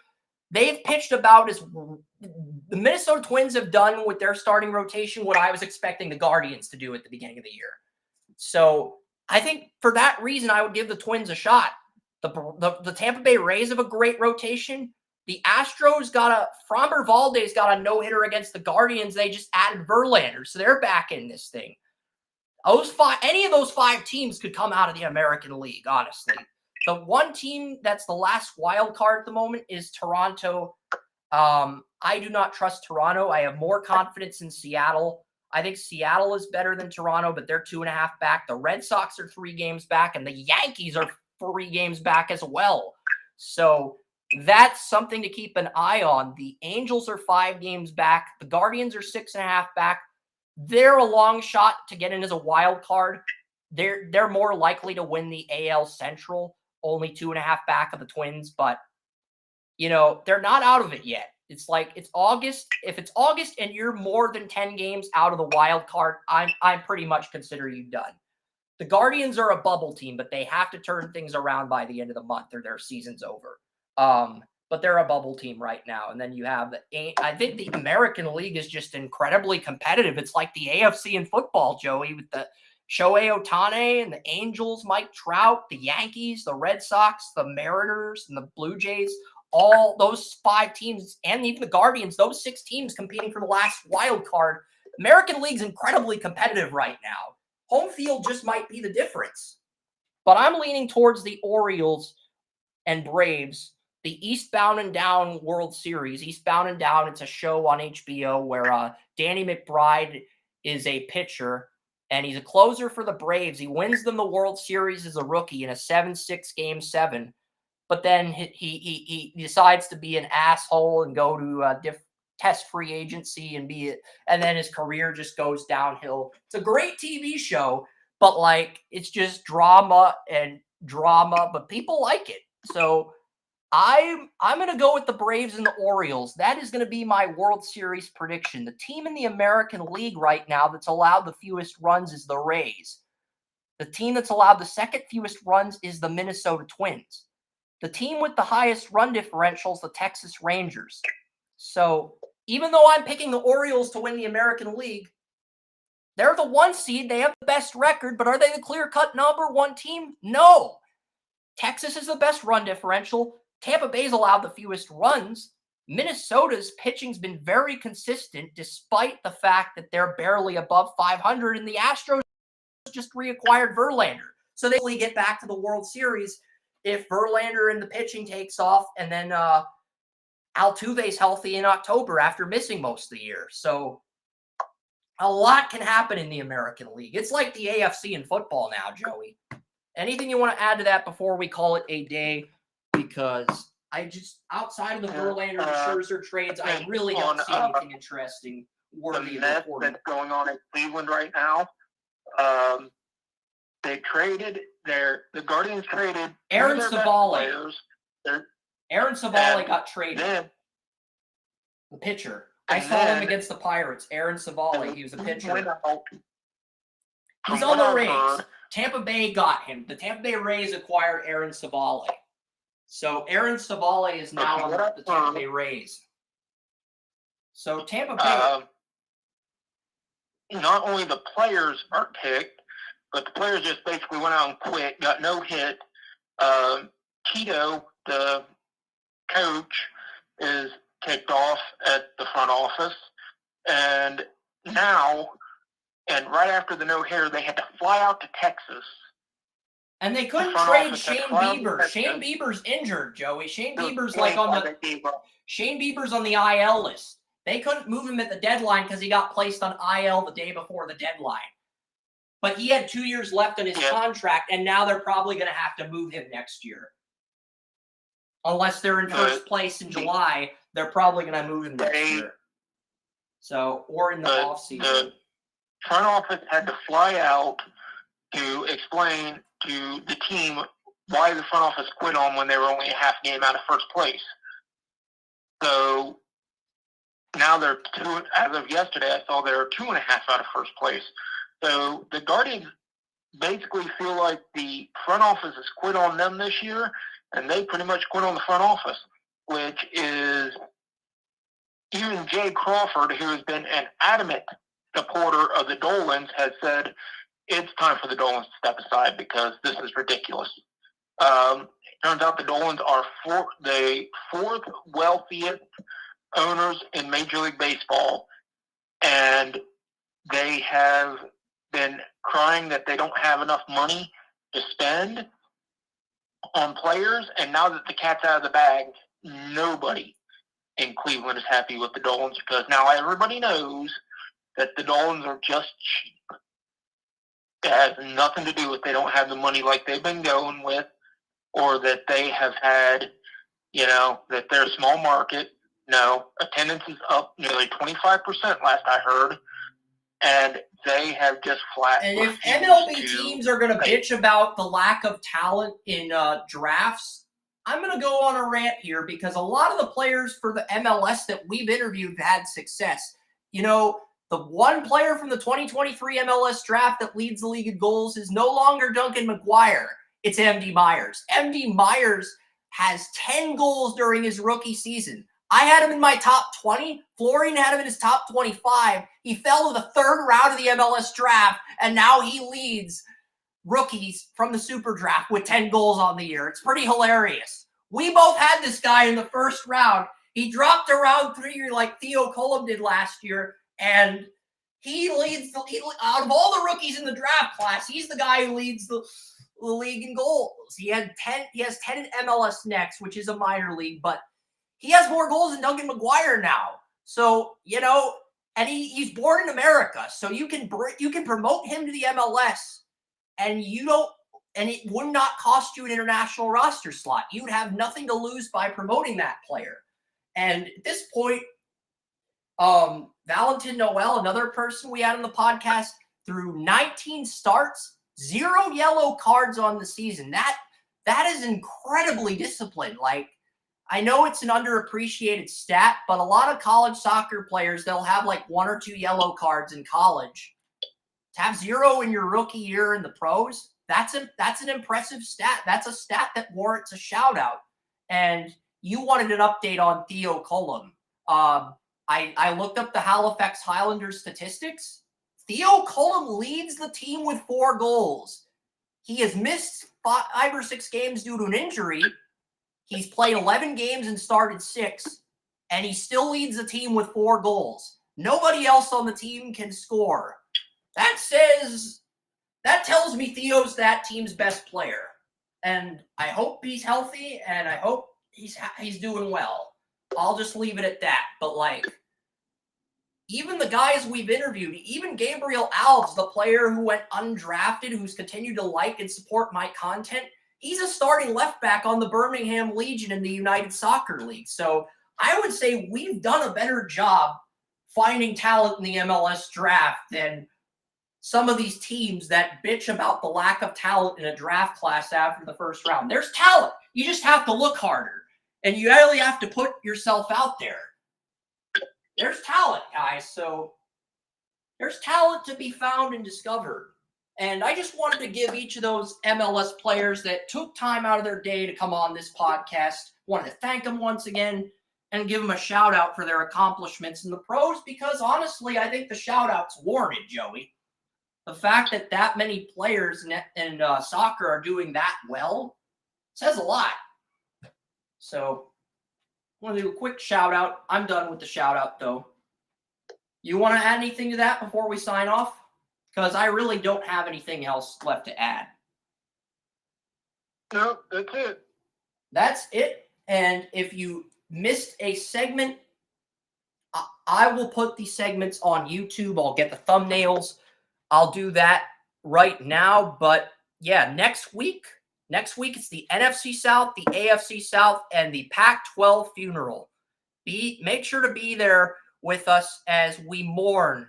They've pitched about as the Minnesota Twins have done with their starting rotation what I was expecting the Guardians to do at the beginning of the year. So I think for that reason, I would give the Twins a shot. The Tampa Bay Rays have a great rotation. The Astros Framber Valdez got a no-hitter against the Guardians. They just added Verlander, so they're back in this thing. Any of those 5 teams could come out of the American League, honestly. The one team that's the last wild card at the moment is Toronto. I do not trust Toronto. I have more confidence in Seattle. I think Seattle is better than Toronto, but they're 2.5 back. The Red Sox are 3 games back, and the Yankees are 3 games back as well. So that's something to keep an eye on. The Angels are 5 games back. The Guardians are 6.5 back. They're a long shot to get in as a wild card. They're more likely to win the AL Central, only 2.5 back of the Twins, but they're not out of it yet. It's like it's August. If it's August and you're more than 10 games out of the wild card, I pretty much consider you done. The Guardians are a bubble team, but they have to turn things around by the end of the month or their season's over. But they're a bubble team right now. And then you have I think the American League is just incredibly competitive. It's like the AFC in football, Joey, with the Shohei Ohtani and the Angels, Mike Trout, the Yankees, the Red Sox, the Mariners, and the Blue Jays. All those 5 teams, and even the Guardians, those 6 teams competing for the last wild card. American League's incredibly competitive right now. Home field just might be the difference. But I'm leaning towards the Orioles and Braves. The Eastbound and Down World Series. Eastbound and Down, it's a show on HBO where Danny McBride is a pitcher, and he's a closer for the Braves. He wins them the World Series as a rookie in a 7-6 Game 7. But then he decides to be an asshole and go to test free agency and then his career just goes downhill. It's a great TV show, but it's just drama, but people like it. So I'm going to go with the Braves and the Orioles. That is going to be my World Series prediction. The team in the American League right now that's allowed the fewest runs is the Rays. The team that's allowed the second fewest runs is the Minnesota Twins. The team with the highest run differential is the Texas Rangers. So even though I'm picking the Orioles to win the American League, they're the 1 seed. They have the best record, but are they the clear-cut number 1 team? No. Texas is the best run differential. Tampa Bay's allowed the fewest runs. Minnesota's pitching's been very consistent despite the fact that they're barely above 500, and the Astros just reacquired Verlander. So they will get back to the World Series if Verlander and the pitching takes off, and then Altuve's healthy in October after missing most of the year. So a lot can happen in the American League. It's like the AFC in football now, Joey. Anything you want to add to that before we call it a day? Because outside of the Verlander and Scherzer trades, I really don't see anything interesting worthy of reporting. That's going on in Cleveland right now. The Guardians traded Aaron Savale. Aaron Savale got traded. The pitcher. I saw him against the Pirates. Aaron Savale. He was a pitcher. He's on the Rays. Tampa Bay got him. The Tampa Bay Rays acquired Aaron Savale. So Aaron Savale is now on the Tampa Bay Rays. So Tampa Bay. Not only the players aren't picked, but the players just basically went out and quit, got no hit. Tito, the coach, is kicked off at the front office. And now, and right after the no-hitter, they had to fly out to Texas. And they couldn't trade Shane Bieber. Shane Bieber's injured, Joey. Shane Bieber's on the IL list. They couldn't move him at the deadline because he got placed on IL the day before the deadline. But he had 2 years left on his contract, and now they're probably going to have to move him next year. Unless they're in first place in July, they're probably going to move him next year. So, or in the offseason. The front office had to fly out to explain to the team why the front office quit on when they were only a half game out of first place. So now they're as of yesterday, I saw they're 2.5 out of first place. So the Guardians basically feel like the front office has quit on them this year, and they pretty much quit on the front office, which is even Jay Crawford, who has been an adamant supporter of the Dolans, has said it's time for the Dolans to step aside because this is ridiculous. Turns out the Dolans are the fourth wealthiest owners in Major League Baseball, and they have been crying that they don't have enough money to spend on players, and now that the cat's out of the bag, nobody in Cleveland is happy with the Dolans because now everybody knows that the Dolans are just cheap. It has nothing to do with they don't have the money like they've been going with, or that they have had, that they're a small market. No, attendance is up nearly 25% last I heard, and they have just flat. And if MLB teams are going to bitch about the lack of talent in drafts, I'm going to go on a rant here because a lot of the players for the MLS that we've interviewed have had success. The one player from the 2023 MLS draft that leads the league in goals is no longer Duncan McGuire. It's MD Myers. MD Myers has 10 goals during his rookie season. I had him in my top 20. Florian had him in his top 25. He fell to the third round of the MLS draft, and now he leads rookies from the Super Draft with 10 goals on the year. It's pretty hilarious. We both had this guy in the first round. He dropped to round 3 like Theo Cullum did last year, and he leads out of all the rookies in the draft class, he's the guy who leads the league in goals. He has 10 in MLS Next, which is a minor league, but he has more goals than Duncan McGuire now. So, and he's born in America, so you can promote him to the MLS, and it would not cost you an international roster slot. You would have nothing to lose by promoting that player. And at this point, Valentin Noel, another person we had on the podcast, through 19 starts, 0 yellow cards on the season. That is incredibly disciplined. Like, I know it's an underappreciated stat, but a lot of college soccer players, they'll have like 1 or 2 yellow cards in college. To have 0 in your rookie year in the pros, that's an impressive stat. That's a stat that warrants a shout out. And you wanted an update on Theo Cullum. I looked up the Halifax Highlanders statistics. Theo Cullum leads the team with 4 goals. He has missed 5 or 6 games due to an injury. He's played 11 games and started 6, and he still leads the team with 4 goals. Nobody else on the team can score. That tells me Theo's that team's best player. And I hope he's healthy, and I hope he's doing well. I'll just leave it at that. But, even the guys we've interviewed, even Gabriel Alves, the player who went undrafted, who's continued to like and support my content, he's a starting left back on the Birmingham Legion in the United Soccer League. So I would say we've done a better job finding talent in the MLS draft than some of these teams that bitch about the lack of talent in a draft class after the first round. There's talent. You just have to look harder. And you really have to put yourself out there. There's talent, guys. So there's talent to be found and discovered. And I just wanted to give each of those MLS players that took time out of their day to come on this podcast, wanted to thank them once again and give them a shout out for their accomplishments in the pros, because honestly, I think the shout out's warranted, Joey. The fact that many players in soccer are doing that well says a lot. So I want to do a quick shout out. I'm done with the shout out though. You want to add anything to that before we sign off? Because I really don't have anything else left to add. No, that's it. That's it. And if you missed a segment I will put these segments on YouTube. I'll get the thumbnails. I'll do that right now. But yeah, next week it's the NFC South, the AFC South, and the Pac-12 funeral. Make sure to be there with us as we mourn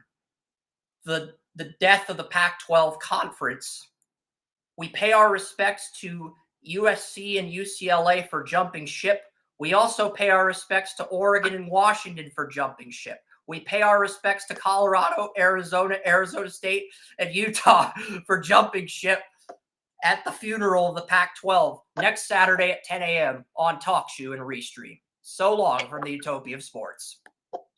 the death of the Pac-12 conference. We pay our respects to USC and UCLA for jumping ship. We also pay our respects to Oregon and Washington for jumping ship. We pay our respects to Colorado, Arizona, Arizona State, and Utah for jumping ship at the funeral of the Pac-12 next Saturday at 10 a.m. on TalkShoe and Restream. So long from the Utopia of Sports.